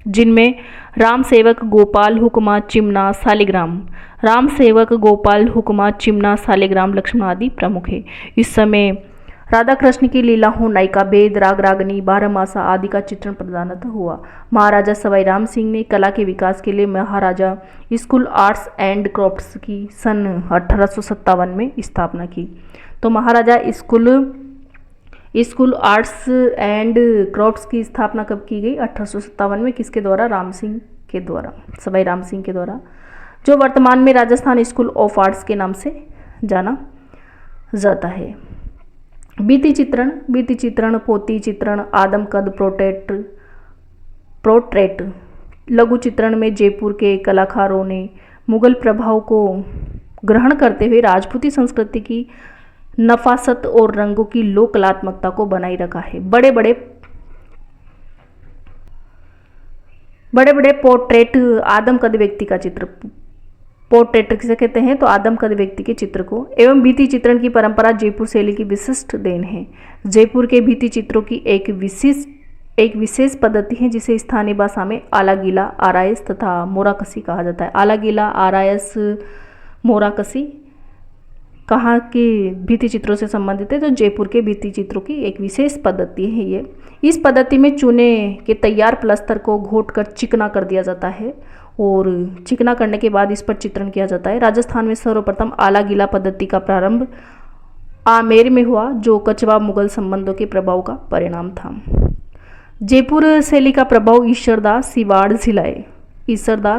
जिनमें राम सेवक, गोपाल हुक्मा, चिमना, शालिग्राम, राम सेवक, गोपाल हुक्मा, चिमना, शालिग्राम, लक्ष्मण आदि प्रमुख है। इस समय राधा कृष्ण की लीलाओं, नायिका भेद, राग रागनी, बारहमासा आदि का चित्रण प्रधानतः हुआ। महाराजा सवाई राम सिंह ने कला के विकास के लिए महाराजा स्कूल आर्ट्स एंड क्राफ्ट्स की सन 1857 में स्थापना की। तो महाराजा स्कूल आर्ट्स एंड क्राफ्ट्स की स्थापना कब की गई? 1857 में। किसके द्वारा? राम सिंह के द्वारा, सवाई राम सिंह के द्वारा, जो वर्तमान में राजस्थान स्कूल ऑफ आर्ट्स के नाम से जाना जाता है। भित्ति चित्रण, पोती चित्रण, आदम कद प्रोट्रेट, लघु चित्रण में जयपुर के कलाकारों ने मुगल प्रभाव को ग्रहण करते हुए राजपूती संस्कृति की नफासत और रंगों की लोक कलात्मकता को बनाए रखा है। बड़े बड़े पोर्ट्रेट, आदम कद व्यक्ति का चित्र, पोर्ट्रेट किसे कहते हैं? तो आदम कद व्यक्ति के चित्र को, एवं भित्ति चित्रण की परंपरा जयपुर शैली की विशिष्ट देन है। जयपुर के भित्ति चित्रों की एक विशेष पद्धति है जिसे स्थानीय भाषा में आलागीला, आरायस तथा मोराकसी कहा जाता है। आलागीला, आरायस, मोराकसी कहाँ के भित्ति चित्रों से संबंधित है? तो जयपुर के भित्ति चित्रों की एक विशेष पद्धति है ये। इस पद्धति में चूने के तैयार प्लस्तर को घोटकर चिकना कर दिया जाता है और चिकना करने के बाद इस पर चित्रण किया जाता है। राजस्थान में सर्वप्रथम आला गीला पद्धति का प्रारंभ आमेर में हुआ, जो कछवा मुगल संबंधों के प्रभाव का परिणाम था। जयपुर शैली का प्रभाव ईश्वरदास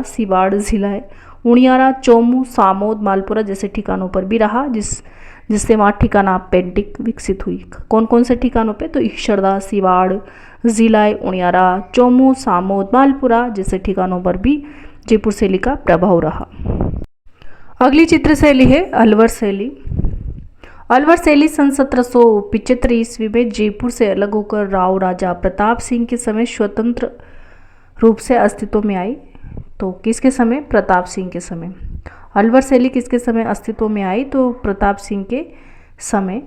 सिवाड़ जिलाए, उनियारा, चोमू, सामोद, मालपुरा जैसे ठिकानों पर भी रहा, जिससे वहाँ ठिकाना पेंटिंग विकसित हुई। कौन कौन से ठिकानों पे? तो ईश्वरदास, सिवाड़, जिलाए, उनियारा, चोमू, सामोद, मालपुरा जैसे ठिकानों पर भी जयपुर शैली का प्रभाव रहा। अगली चित्र शैली है अलवर शैली। अलवर शैली सन 1775 ईस्वी में जयपुर से अलग होकर राव राजा प्रताप सिंह के समय स्वतंत्र रूप से अस्तित्व में आई। तो किसके समय? प्रताप सिंह के समय। अलवर शैली किसके समय अस्तित्व में आई? तो प्रताप सिंह के समय।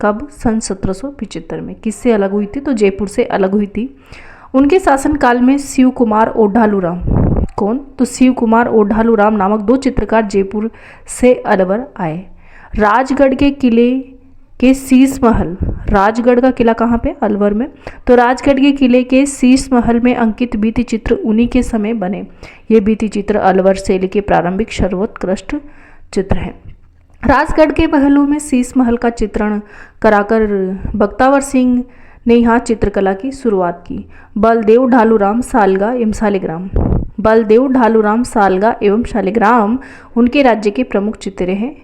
कब? सन 1775 में। किससे अलग हुई थी? तो जयपुर से अलग हुई थी। उनके शासनकाल में शिव कुमार ओढ़ालूराम, कौन? तो शिव कुमार ओढ़ालूराम नामक 2 चित्रकार जयपुर से अलवर आए। राजगढ़ के किले के शीश महल, राजगढ़ का किला कहाँ पे? अलवर में। तो राजगढ़ के किले के शीश महल में अंकित भित्ति चित्र उन्हीं के समय बने। ये भित्ति चित्र अलवर शैली के प्रारंभिक सर्वोत्कृष्ट चित्र हैं। राजगढ़ के महलों में शीश महल का चित्रण कराकर बख्तावर सिंह ने यहाँ चित्रकला की शुरुआत की। बलदेव ढालूराम सालगा एवं शालिग्राम उनके राज्य के प्रमुख चित्र हैं।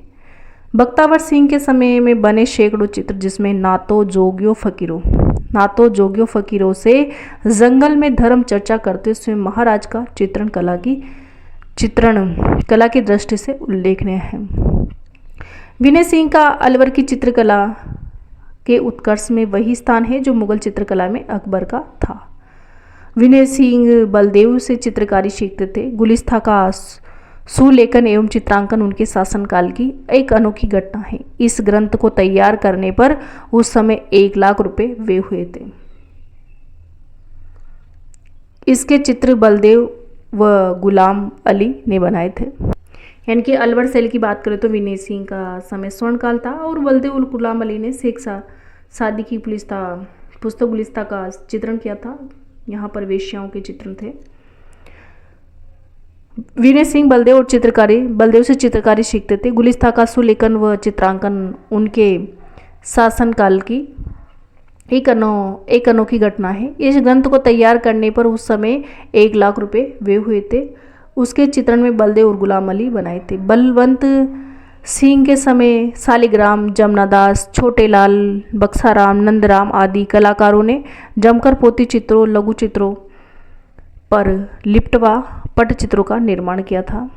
बख्तावर सिंह के समय में बने सैकड़ों चित्र, जिसमें नातो जोगियों फकीरों से जंगल में धर्म चर्चा करते हुए महाराज का चित्रण कला की दृष्टि से उल्लेखनीय है। विनय सिंह का अलवर की चित्रकला के उत्कर्ष में वही स्थान है जो मुगल चित्रकला में अकबर का था। विनय सिंह बलदेव से चित्रकारी सीखते थे। गुलिस्ता का सुलेखन एवं चित्रांकन उनके शासनकाल की एक अनोखी घटना है। इस ग्रंथ को तैयार करने पर उस समय 1 लाख रुपए व्यय हुए थे। इसके चित्र बलदेव व गुलाम अली ने बनाए थे। यानी कि अलवर शैली की बात करें तो विनय सिंह का समय स्वर्णकाल था और बलदेव उल गुलाम अली ने शेख सादी की पुस्तक गुलिस्ता का चित्रण किया था। यहाँ पर वेश्याओं के चित्रण थे। विनय सिंह बलदेव से चित्रकारी सीखते थे। गुलिस्ता का सुलेखन व चित्रांकन उनके शासनकाल की एक अनोखी घटना है। इस ग्रंथ को तैयार करने पर उस समय 1 लाख रुपए व्यय हुए थे। उसके चित्रण में बलदेव और गुलाम अली बनाए थे। बलवंत सिंह के समय शालिग्राम, जमनादास, छोटेलाल, बक्साराम, नंदराम आदि कलाकारों ने जमकर पोती चित्रों, लघु चित्रों पर लिपटवा पटचित्रों का निर्माण किया था।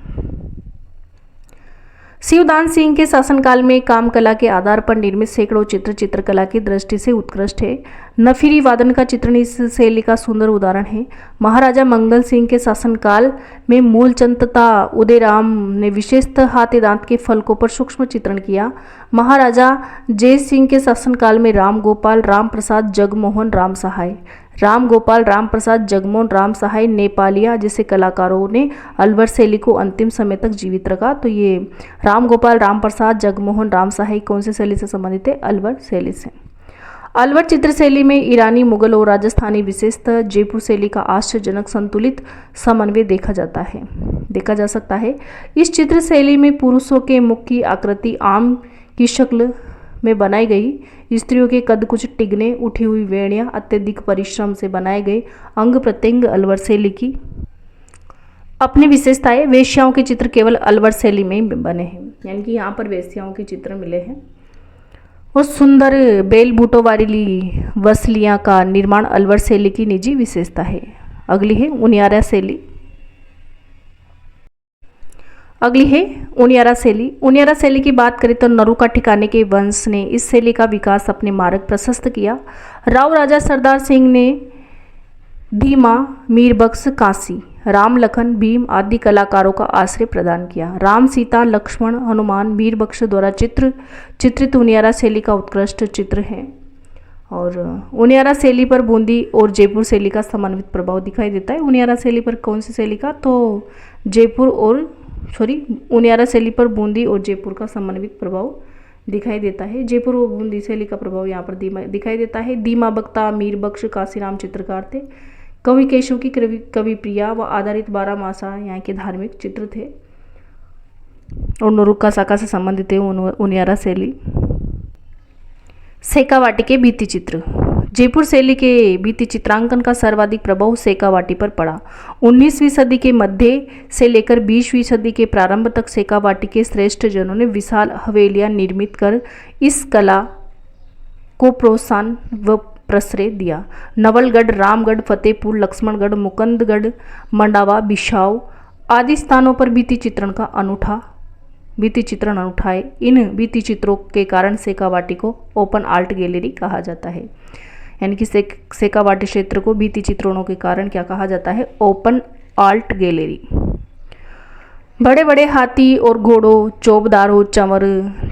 शिवदान सिंह के शासनकाल में काम कला के आधार पर निर्मित सैकड़ों चित्र चित्रकला की दृष्टि से उत्कृष्ट है। नफीरी वादन का चित्रण इस शैली का सुंदर उदाहरण है। महाराजा मंगल सिंह के शासनकाल में मूलचंद तथा उदयराम ने विशेषतः हाथी दांत के फलकों पर सूक्ष्म चित्रण किया। महाराजा जय सिंह के शासनकाल में राम गोपाल, राम प्रसाद, जगमोहन राम सहाय, राम गोपाल, राम प्रसाद, जगमोहन राम सहाय, नेपालिया जैसे कलाकारों ने अलवर शैली को अंतिम समय तक जीवित रखा। तो ये राम गोपाल, राम प्रसाद, जगमोहन राम सहाय कौन सी शैली से संबंधित है? अलवर शैली से। अलवर चित्र शैली में ईरानी, मुगल और राजस्थानी विशेषतः जयपुर शैली का आश्चर्यजनक संतुलित समन्वय देखा जा सकता है। इस चित्र शैली में पुरुषों के मुख की आकृति आम की शक्ल में बनाई गई, स्त्रियों के कद कुछ टिगने, उठी हुई वेणियां, अत्यधिक परिश्रम से बनाए गए अंग प्रत्यंग अलवर शैली की अपनी विशेषताएं। वेश्याओं के चित्र केवल अलवर शैली में ही बने हैं, यानी कि यहाँ पर वेश्याओं के चित्र मिले हैं। और सुंदर बेल बूटों वाली वसलियाँ का निर्माण अलवर शैली की निजी विशेषता है। अगली है उनियारा शैली। उनियारा शैली। उनियारा शैली की बात करें तो नरुका ठिकाने के वंश ने इस शैली का विकास अपने मार्ग प्रशस्त किया। राव राजा सरदार सिंह ने धीमा, मीरबख्श, काशी, राम, लखन, भीम आदि कलाकारों का आश्रय प्रदान किया। राम, सीता, लक्ष्मण, हनुमान मीरबख्श द्वारा चित्रित उनियारा शैली का उत्कृष्ट चित्र है। और उनियारा शैली पर बूंदी और जयपुर शैली का समन्वित प्रभाव दिखाई देता है। उनियारा शैली पर कौन सी शैली का? तो उनियारा शैली पर बूंदी और जयपुर का समन्वित प्रभाव दिखाई देता है। जयपुर और बूंदी शैली का प्रभाव यहाँ पर दिखाई देता है। दीमा बख्ता, मीरबख्श, काशीराम चित्रकार थे। कवि केशव की कवि प्रिया व आधारित 12 मासा यहाँ के धार्मिक चित्र थे। और नरुका शाखा से संबंधित है उनियारा शैली। सेकावाटी के भित्ति चित्र। जयपुर शैली के भित्ति चित्रांकन का सर्वाधिक प्रभाव सेकावाटी पर पड़ा। 19वीं सदी के मध्य से लेकर 20वीं सदी के प्रारंभ तक सेकावाटी के श्रेष्ठ जनों ने विशाल हवेलियां निर्मित कर इस कला को प्रोत्साहन व प्रश्रय दिया। नवलगढ़, रामगढ़, फतेहपुर, लक्ष्मणगढ़, मुकुंदगढ़, मंडावा, बिशाव आदि स्थानों पर भित्ति चित्रण अनूठा है। इन भित्ति चित्रों के कारण सेकावाटी को ओपन आर्ट गैलरी कहा जाता है। यानी कि सेकावाटी क्षेत्र को भित्ति चित्रणों के कारण क्या कहा जाता है? Open art gallery. बड़े बड़े हाथी और घोड़ों, चौबदारों, चंवर,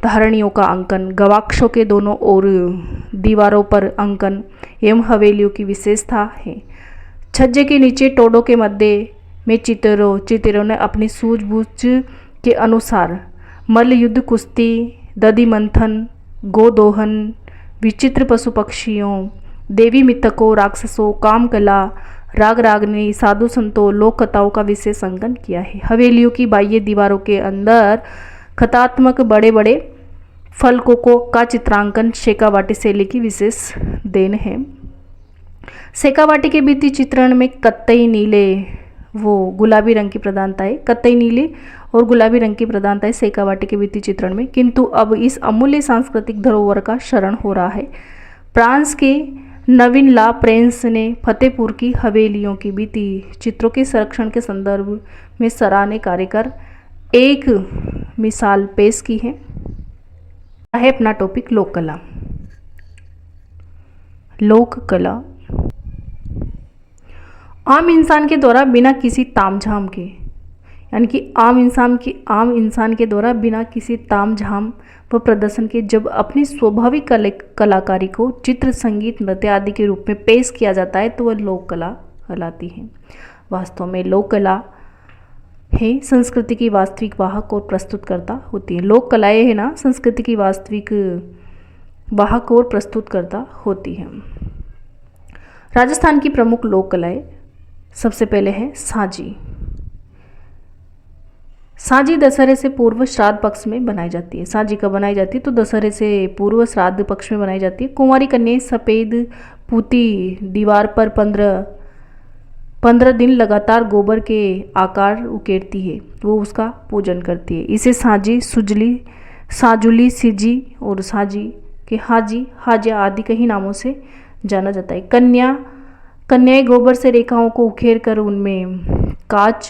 धारणियों का अंकन, गवाक्षों के दोनों ओर दीवारों पर अंकन एवं हवेलियों की विशेषता है। छज्जे के नीचे टोडों के मध्य में चित्रों ने अपनी सूझबूझ के अनुसार मल्लयुद्ध, कुश्ती, दधी मंथन, गोदोहन, विचित्र पशु पक्षियों, देवी मिथकों, राक्षसों, काम कला, राग रागनी, साधु संतों, लोक कथाओं का विशेष अंकन किया है। हवेलियों की बाह्य दीवारों के अंदर कथात्मक बड़े बड़े फलकों का चित्रांकन शेखावाटी शैली की विशेष देन है। शेखावाटी के भित्ति चित्रण में कत्थई नीले वो गुलाबी रंग की प्रधानता है। कत्थई नीले और गुलाबी रंग की प्रधानता है शेखावाटी के भित्ति चित्रण में। किंतु अब इस अमूल्य सांस्कृतिक धरोहर का क्षरण हो रहा है। फ्रांस के नवीन ला प्रेंस ने फतेहपुर की हवेलियों की भित्ति चित्रों के संरक्षण के संदर्भ में सराहनीय कार्य कर एक मिसाल पेश की है अपना टॉपिक लोक कला। लोक कला आम इंसान के द्वारा बिना किसी तामझाम के, यानी कि आम इंसान के द्वारा बिना किसी तामझाम व प्रदर्शन के जब अपनी स्वाभाविक कलाकारी को चित्र, संगीत, नृत्य आदि के रूप में पेश किया जाता है तो वह लोक कला कहलाती है। वास्तव में लोक कला है संस्कृति की वास्तविक वाहक और प्रस्तुतकर्ता होती है। लोक कलाएं है ना संस्कृति की वास्तविक वाहक और प्रस्तुतकर्ता होती है। राजस्थान की प्रमुख लोक कलाएं सबसे पहले है साजी। साजी दशहरे से पूर्व श्राद्ध पक्ष में बनाई जाती है। साजी कब बनाई जाती है? तो दशहरे से पूर्व श्राद्ध पक्ष में बनाई जाती है। कुंवारी कन्या सफ़ेद पूती दीवार पर 15 दिन लगातार गोबर के आकार उकेरती है, वो उसका पूजन करती है। इसे साजी, सुजली, साजुली, सिजी और साजी के हाजी, हाजिया आदि कई नामों से जाना जाता है। कन्याएं गोबर से रेखाओं को उखेर कर उनमें कांच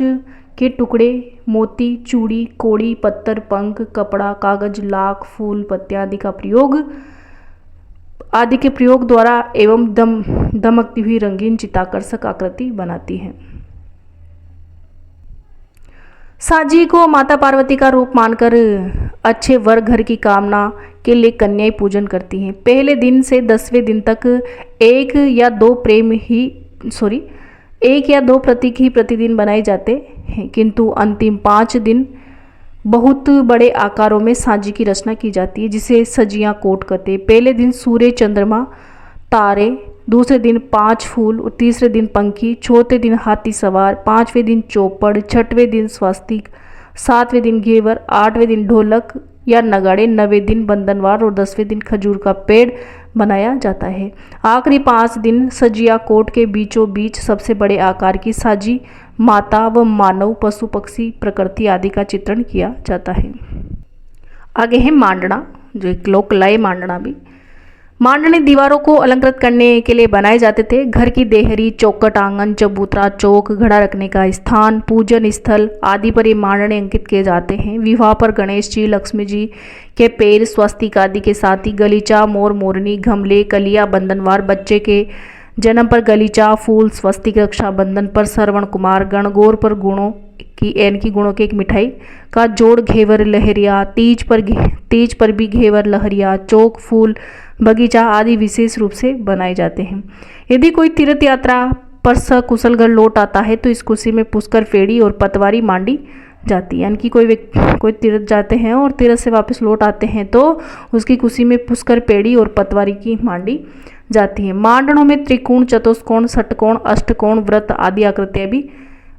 के टुकड़े, मोती, चूड़ी, कोड़ी, पत्थर, पंख, कपड़ा, कागज, लाख, फूल, पत्ते आदि के प्रयोग द्वारा एवं दमकती हुई रंगीन चित्ताकर्षक आकृति बनाती हैं। साजी को माता पार्वती का रूप मानकर अच्छे वर घर की कामना के लिए कन्याएं पूजन करती हैं। पहले दिन से 10वें दिन तक एक या दो प्रतीक ही प्रतिदिन बनाए जाते हैं, किंतु अंतिम 5 दिन बहुत बड़े आकारों में साजी की रचना की जाती है, जिसे सजियां कोट कहते हैं। पहले दिन सूर्य, चंद्रमा, तारे, दूसरे दिन 5 फूल और तीसरे दिन पंखी, चौथे दिन हाथी सवार, 5वें दिन चौपड़, 6वें दिन स्वास्तिक, 7वें दिन घेवर, 8वें दिन ढोलक या नगाड़े, 9वें दिन बंदनवार और 10वें दिन खजूर का पेड़ बनाया जाता है। आखिरी 5 दिन सजिया कोट के बीचों बीच सबसे बड़े आकार की साजी माता व मानव, पशु, पक्षी, प्रकृति आदि का चित्रण किया जाता है। आगे है मांडना, जो एक लोक लय मांडना भी। मांडने दीवारों को अलंकृत करने के लिए बनाए जाते थे। घर की देहरी, चौखट, आंगन, चबूतरा, चौक, घड़ा रखने का स्थान, पूजन स्थल आदि पर ये मांडने अंकित किए जाते हैं। विवाह पर गणेश जी, लक्ष्मी जी के पैर, स्वस्तिक आदि के साथ ही गलीचा, मोर, मोरनी, गमले, कलिया, बंधनवार, बच्चे के जन्म पर गलीचा, फूल, स्वस्तिक, रक्षाबंधन पर श्रवण कुमार, गणगौर पर गुणों की एक मिठाई का जोड़, घेवर, लहरिया, तीज पर भी घेवर, लहरिया, चौक, फूल, बगीचा आदि विशेष रूप से बनाए जाते हैं। यदि कोई तीर्थ यात्रा पर सकुशल घर लौट आता है तो इस खुशी में पुष्कर, फेड़ी और पतवारी मांडी जाती है। यानी कि कोई तीर्थ जाते हैं और तीर्थ से वापस लौट आते हैं तो उसकी खुशी में पुष्कर, पेड़ी और पतवारी की मांडी जाती है। मांडनों में त्रिकोण, चतुष्कोण, षटकोण, अष्टकोण, वृत्त आदि आकृतियां भी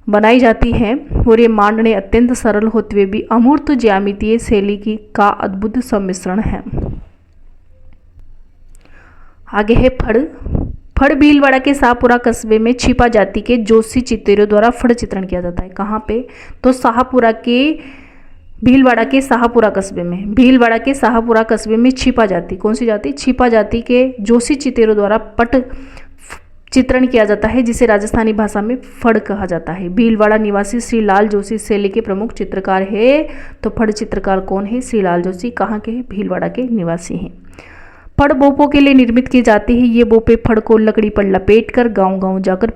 बनाई जाती हैं और ये मांडने अत्यंत सरल होते हुए भी अमूर्त ज्यामितीय शैली का अद्भुत सम्मिश्रण है। आगे है फड़ भीलवाड़ा के शाहपुरा कस्बे में छिपा जाति के जोशी चित्रों द्वारा फड़ चित्रण किया जाता है। कहाँ पे? तो भीलवाड़ा के शाहपुरा कस्बे में छिपा जाति, कौन सी जाति? छिपा जाति के जोशी चित्रों द्वारा पट चित्रण किया जाता है, जिसे राजस्थानी भाषा में फड़ कहा जाता है। भीलवाड़ा निवासी श्री लाल जोशी शैली के प्रमुख चित्रकार है। तो फड़ चित्रकार कौन है? श्री लाल जोशी। कहाँ के हैं? भीलवाड़ा के निवासी हैं। फड़ बोपों के लिए निर्मित की जाती है। ये बोपे फड़ को लकड़ी पर लपेटकर गांव-गांव जाकर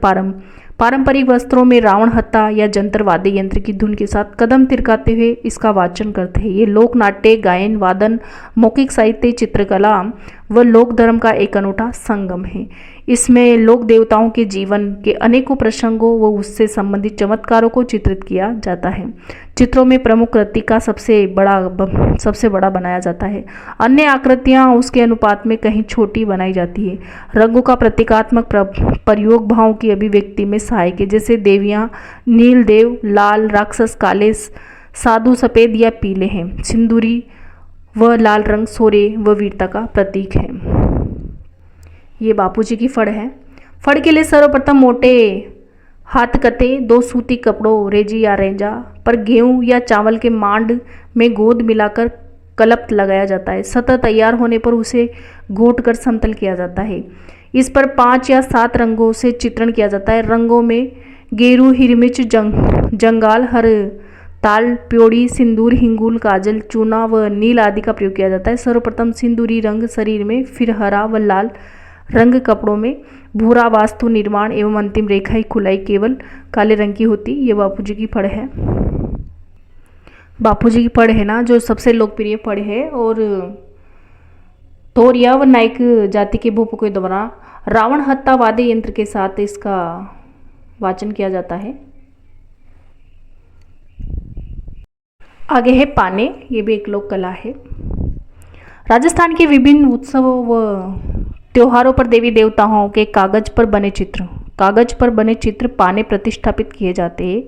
पारंपरिक वस्त्रों में रावण हत्था या जंतर वाद्य यंत्र की धुन के साथ कदम तिरकाते हुए इसका वाचन करते हैं। ये लोक नाट्य, गायन, वादन, मौखिक साहित्य, चित्रकला व लोक धर्म का एक अनूठा संगम है। इसमें लोक देवताओं के जीवन के अनेकों प्रसंगों व उससे संबंधित चमत्कारों को चित्रित किया जाता है। चित्रों में प्रमुख कृति का सबसे बड़ा बनाया जाता है। अन्य आकृतियां उसके अनुपात में कहीं छोटी बनाई जाती है। रंगों का प्रतीकात्मक प्रयोग भावों की अभिव्यक्ति में सहायक है, जैसे देवियां नील देव, लाल, राक्षस काले, साधु सफेद या पीले हैं। सिंदूरी व लाल रंग शौर्य व वीरता का प्रतीक है। ये बापूजी की फड़ है। फड़ के लिए सर्वप्रथम मोटे हाथकते 2 सूती कपड़ों, रेजी या रेंजा पर गेहूं या चावल के मांड में गोंद मिलाकर कलप लगाया जाता है। सतह तैयार होने पर उसे घोट कर समतल किया जाता है। इस पर 5 या 7 रंगों से चित्रण किया जाता है। रंगों में गेरू, हिरमिच, जंगाल, हर ताल, प्योड़ी, सिंदूर, हिंगुल, काजल, चूना व नील आदि का प्रयोग किया जाता है। सर्वप्रथम सिंदूरी रंग शरीर में, फिर हरा व लाल रंग कपड़ों में, भूरा वास्तु निर्माण एवं अंतिम रेखाई खुलाई केवल काले रंग की होती। ये बापूजी की फड़ है। बापूजी की फड़ है ना, जो सबसे लोकप्रिय फड़ है और तोरिया व नायक जाति के भूपों के द्वारा रावण हत्था वाद्य यंत्र के साथ इसका वाचन किया जाता है। आगे है पाने, ये भी एक लोक कला है। राजस्थान के विभिन्न उत्सवों व त्योहारों पर देवी देवताओं के कागज पर बने चित्र पाने प्रतिष्ठापित किए जाते हैं।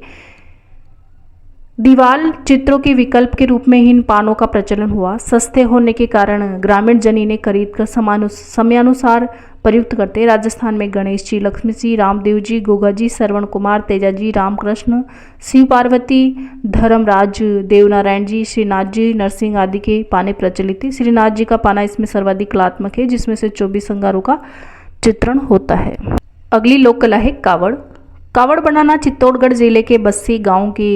दीवार चित्रों के विकल्प के रूप में इन पानों का प्रचलन हुआ। सस्ते होने के कारण ग्रामीण जन इन्हें खरीदकर समयानुसार प्रयुक्त करते। राजस्थान में गणेश जी, लक्ष्मी जी, रामदेव जी, गोगा जी, श्रवण कुमार, तेजा जी, रामकृष्ण, शिव पार्वती, धर्मराज, देवनारायण जी, श्रीनाथ जी, नरसिंह आदि के पाने प्रचलित थे। श्रीनाथ जी का पाना इसमें सर्वाधिक कलात्मक है, जिसमें से 24 अंगारों का चित्रण होता है। अगली लोक कला है कावड़। कावड़ बनाना चित्तौड़गढ़ जिले के बस्सी गांव के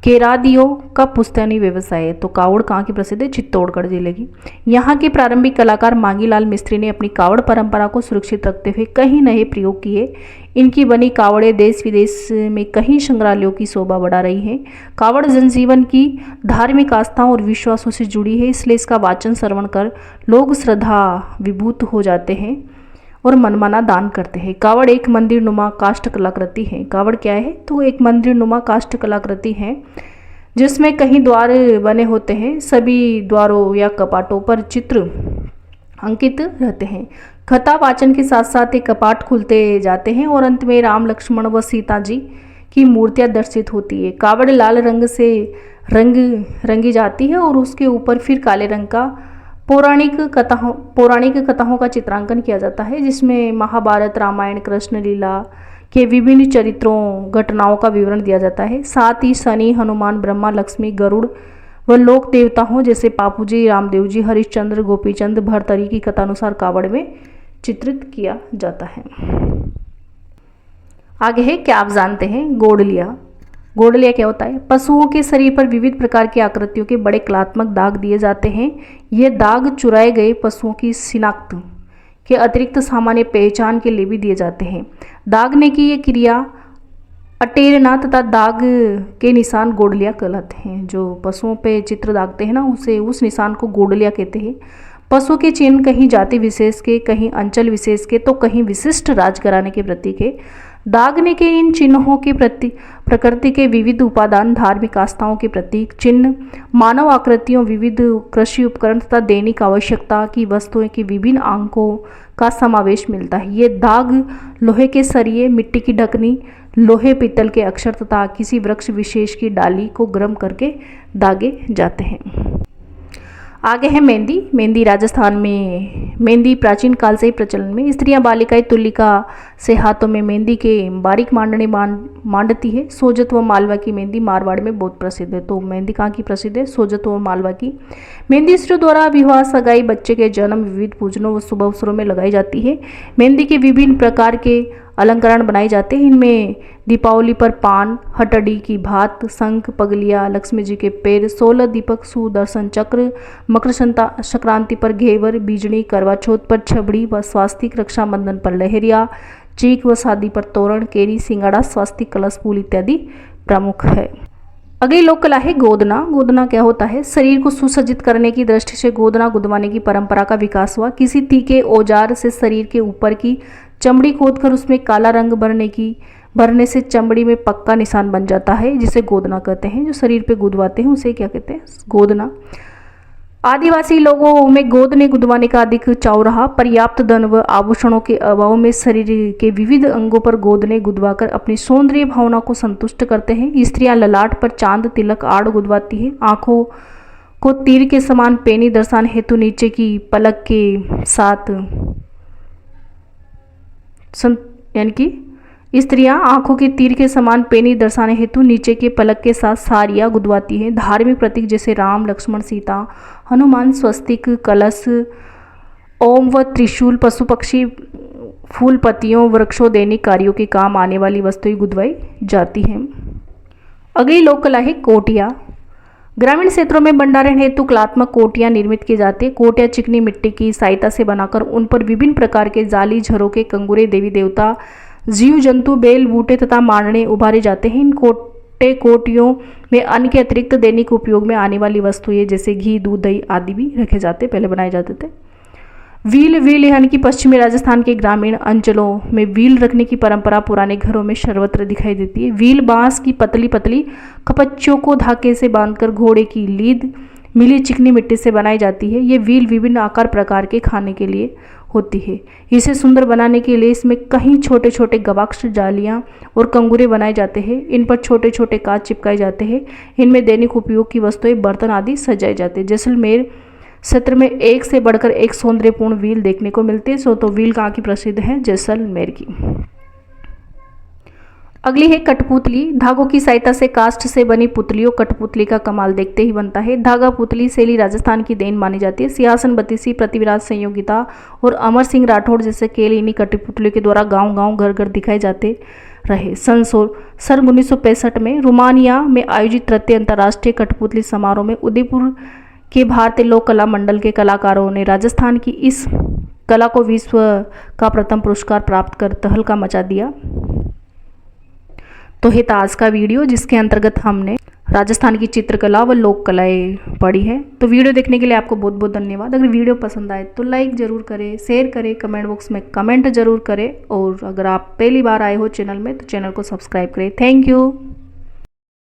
केरादियों का पुश्तैनी व्यवसाय है। तो कावड़ कहाँ की प्रसिद्ध है? चित्तौड़गढ़ जिले की। यहाँ के प्रारंभिक कलाकार मांगीलाल मिस्त्री ने अपनी कावड़ परंपरा को सुरक्षित रखते हुए कई नए प्रयोग किए। इनकी बनी कावड़ें देश विदेश में कई संग्रहालयों की शोभा बढ़ा रही हैं। कावड़ जनजीवन की धार्मिक आस्थाओं और विश्वासों से जुड़ी है, इसलिए इसका वाचन श्रवण कर लोग श्रद्धा विभूत हो जाते हैं और मनमाना दान करते हैं। कावड़ एक मंदिर नुमा काष्ठ कलाकृति है। कावड़ क्या है? तो एक मंदिर नुमा काष्ठ कलाकृति है जिसमें कई द्वार बने होते हैं। सभी द्वारों या कपाटों पर चित्र अंकित रहते हैं। कथा वाचन के साथ साथ ये कपाट खुलते जाते हैं और अंत में राम, लक्ष्मण व सीता जी की मूर्तियां दर्शित होती है। कावड़ लाल रंग से रंगी जाती है और उसके ऊपर फिर काले रंग का पौराणिक कथाओं का चित्रांकन किया जाता है, जिसमें महाभारत, रामायण, कृष्ण लीला के विभिन्न चरित्रों, घटनाओं का विवरण दिया जाता है। साथ ही शनि, हनुमान, ब्रह्मा, लक्ष्मी, गरुड़ व लोक देवताओं जैसे पापूजी, रामदेव जी, हरिश्चंद्र, गोपीचंद, भर्तरी की कथानुसार कावड़ में चित्रित किया जाता है। आगे है, क्या आप जानते हैं गोडलिया? गोडलिया क्या होता है? पशुओं के शरीर पर विविध प्रकार की आकृतियों के बड़े कलात्मक दाग दिए जाते हैं। ये दाग चुराए गए पशुओं की शिनाख्त के अतिरिक्त सामान्य पहचान के लिए भी दिए जाते हैं। दागने की ये क्रिया अटेरना तथा दाग के निशान गोडलिया कहलाते हैं। जो पशुओं पे चित्र दागते हैं ना, उसे उस निशान को गोडलिया कहते हैं। पशु के चिन्ह कहीं जाति विशेष के, कहीं अंचल विशेष के, तो कहीं विशिष्ट राजघराने के प्रतीक है। दागने के इन चिन्हों के प्रकृति के विविध उपादान, धार्मिक आस्थाओं के प्रतीक चिन्ह, मानव आकृतियों, विविध कृषि उपकरण तथा दैनिक आवश्यकता की वस्तुओं के विभिन्न अंगों का समावेश मिलता है। ये दाग लोहे के सरिये, मिट्टी की ढकनी, लोहे, पीतल के अक्षर तथा किसी वृक्ष विशेष की डाली को गर्म करके दागे जाते हैं। आगे है मेहंदी। मेहंदी राजस्थान में मेहंदी प्राचीन काल से ही प्रचलन में। स्त्रियां बालिकाएं तुलिका से हाथों में मेहंदी के बारीक मांडने मांडती है। सोजत व मालवा की मेहंदी मारवाड़ में बहुत प्रसिद्ध है। तो मेहंदी कहाँ की प्रसिद्ध है? सोजत व मालवा की। मेहंदी स्त्रियों द्वारा विवाह, सगाई, बच्चे के जन्म, विविध पूजनों व शुभ अवसरों में लगाई जाती है। मेहंदी के विभिन्न प्रकार के अलंकरण बनाए जाते हैं। इनमें दीपावली पर पान, हटड़ी की भात, शंख, पगलिया, लक्ष्मी जी के पैर, 16 दीपक, सुदर्शन चक्र, मकर संक्रांति पर घेवर, बीजनी, करवा चौथ पर छबड़ी व स्वास्तिक, रक्षाबंधन पर लहरिया, चीक व शादी पर तोरण, केरी, सिंगाड़ा, स्वास्तिक, कलश फूल इत्यादि प्रमुख है। अगली लोक कला है गोदना। गोदना क्या होता है? शरीर को सुसज्जित करने की दृष्टि से गोदना गुदवाने की परंपरा का विकास हुआ। किसी तीखे औजार से शरीर के ऊपर की चमड़ी खोदकर उसमें काला रंग भरने से चमड़ी में पक्का निशान बन जाता है, जिसे गोदना कहते हैं। जो शरीर पे गुदवाते हैं उसे क्या कहते हैं? गोदना। आदिवासी लोगों में गोदने गुदवाने का अधिक चाव रहा। पर्याप्त धन व आभूषणों के अभाव में शरीर के विविध अंगों पर गोदने गुदवाकर अपनी सौंदर्य भावना को संतुष्ट करते हैं। स्त्रियां ललाट पर चांद, तिलक, आड़ गुदवाती है। आंखों को तीर के समान पैनी दर्शाने हेतु नीचे की पलक के साथ यानी कि स्त्रियां आंखों के तीर के समान पैनी दर्शाने हेतु नीचे के पलक के साथ साड़ियाँ गुदवाती हैं। धार्मिक प्रतीक जैसे राम, लक्ष्मण, सीता, हनुमान, स्वस्तिक, कलश, ओम व त्रिशूल, पशु पक्षी, फूल, पत्तियों, वृक्षों, दैनिक कार्यों के काम आने वाली वस्तुएं गुदवाई जाती हैं। अगली लोक कला है कोटिया। ग्रामीण क्षेत्रों में भंडारण हेतु कलात्मक कोटियां निर्मित की जाती है। कोटियां चिकनी मिट्टी की सहायता से बनाकर उन पर विभिन्न प्रकार के जाली, झरोके, कंगूरे, देवी देवता, जीव जंतु, बेल, बूटे तथा मांडने उभारे जाते हैं। इन कोटियों में अन्न के अतिरिक्त दैनिक उपयोग में आने वाली वस्तुएं जैसे घी, दूध, दही आदि भी रखे जाते, पहले बनाए जाते थे। व्हील यानी कि पश्चिमी राजस्थान के ग्रामीण अंचलों में व्हील रखने की परंपरा पुराने घरों में सर्वत्र दिखाई देती है। व्हील बांस की पतली पतली कपच्चों को धागे से बांधकर घोड़े की लीद मिली चिकनी मिट्टी से बनाई जाती है। ये व्हील विभिन्न आकार प्रकार के खाने के लिए होती है। इसे सुंदर बनाने के लिए इसमें कहीं छोटे छोटे गवाक्ष जालियां और कंगूरे बनाए जाते हैं। इन पर छोटे छोटे कांच चिपकाए जाते हैं। इनमें दैनिक उपयोग की वस्तुएं, बर्तन आदि सजाए जाते हैं। जैसलमेर क्षेत्र में एक से बढ़कर एक सौंदर्यपूर्ण व्हील देखने को मिलती है। तो व्हील कहाँ की प्रसिद्ध है? जैसलमेर की। अगली है कठपुतली। धागों की सहायता से काष्ठ से बनी पुतलियों कठपुतली का कमाल देखते ही बनता है। धागा पुतली शैली राजस्थान की देन मानी जाती है। सिंहासन बत्तीसी, पृथ्वीराज संयोगिता और अमर सिंह राठौड़ जैसे खेल इन्हीं कठपुतलियों के द्वारा गांव गांव घर घर दिखाए जाते रहे। सन 1965 में रोमानिया में आयोजित तृतीय अंतर्राष्ट्रीय कठपुतली समारोह में उदयपुर के भारतीय लोक कला मंडल के कलाकारों ने राजस्थान की इस कला को विश्व का प्रथम पुरस्कार प्राप्त कर तहलका मचा दिया। तो है आज का वीडियो, जिसके अंतर्गत हमने राजस्थान की चित्रकला व लोक कलाएँ पढ़ी है। तो वीडियो देखने के लिए आपको बहुत बहुत धन्यवाद। अगर वीडियो पसंद आए तो लाइक ज़रूर करें, शेयर करें, कमेंट बॉक्स में कमेंट ज़रूर करें और अगर आप पहली बार आए हो चैनल में तो चैनल को सब्सक्राइब करें। Thank you.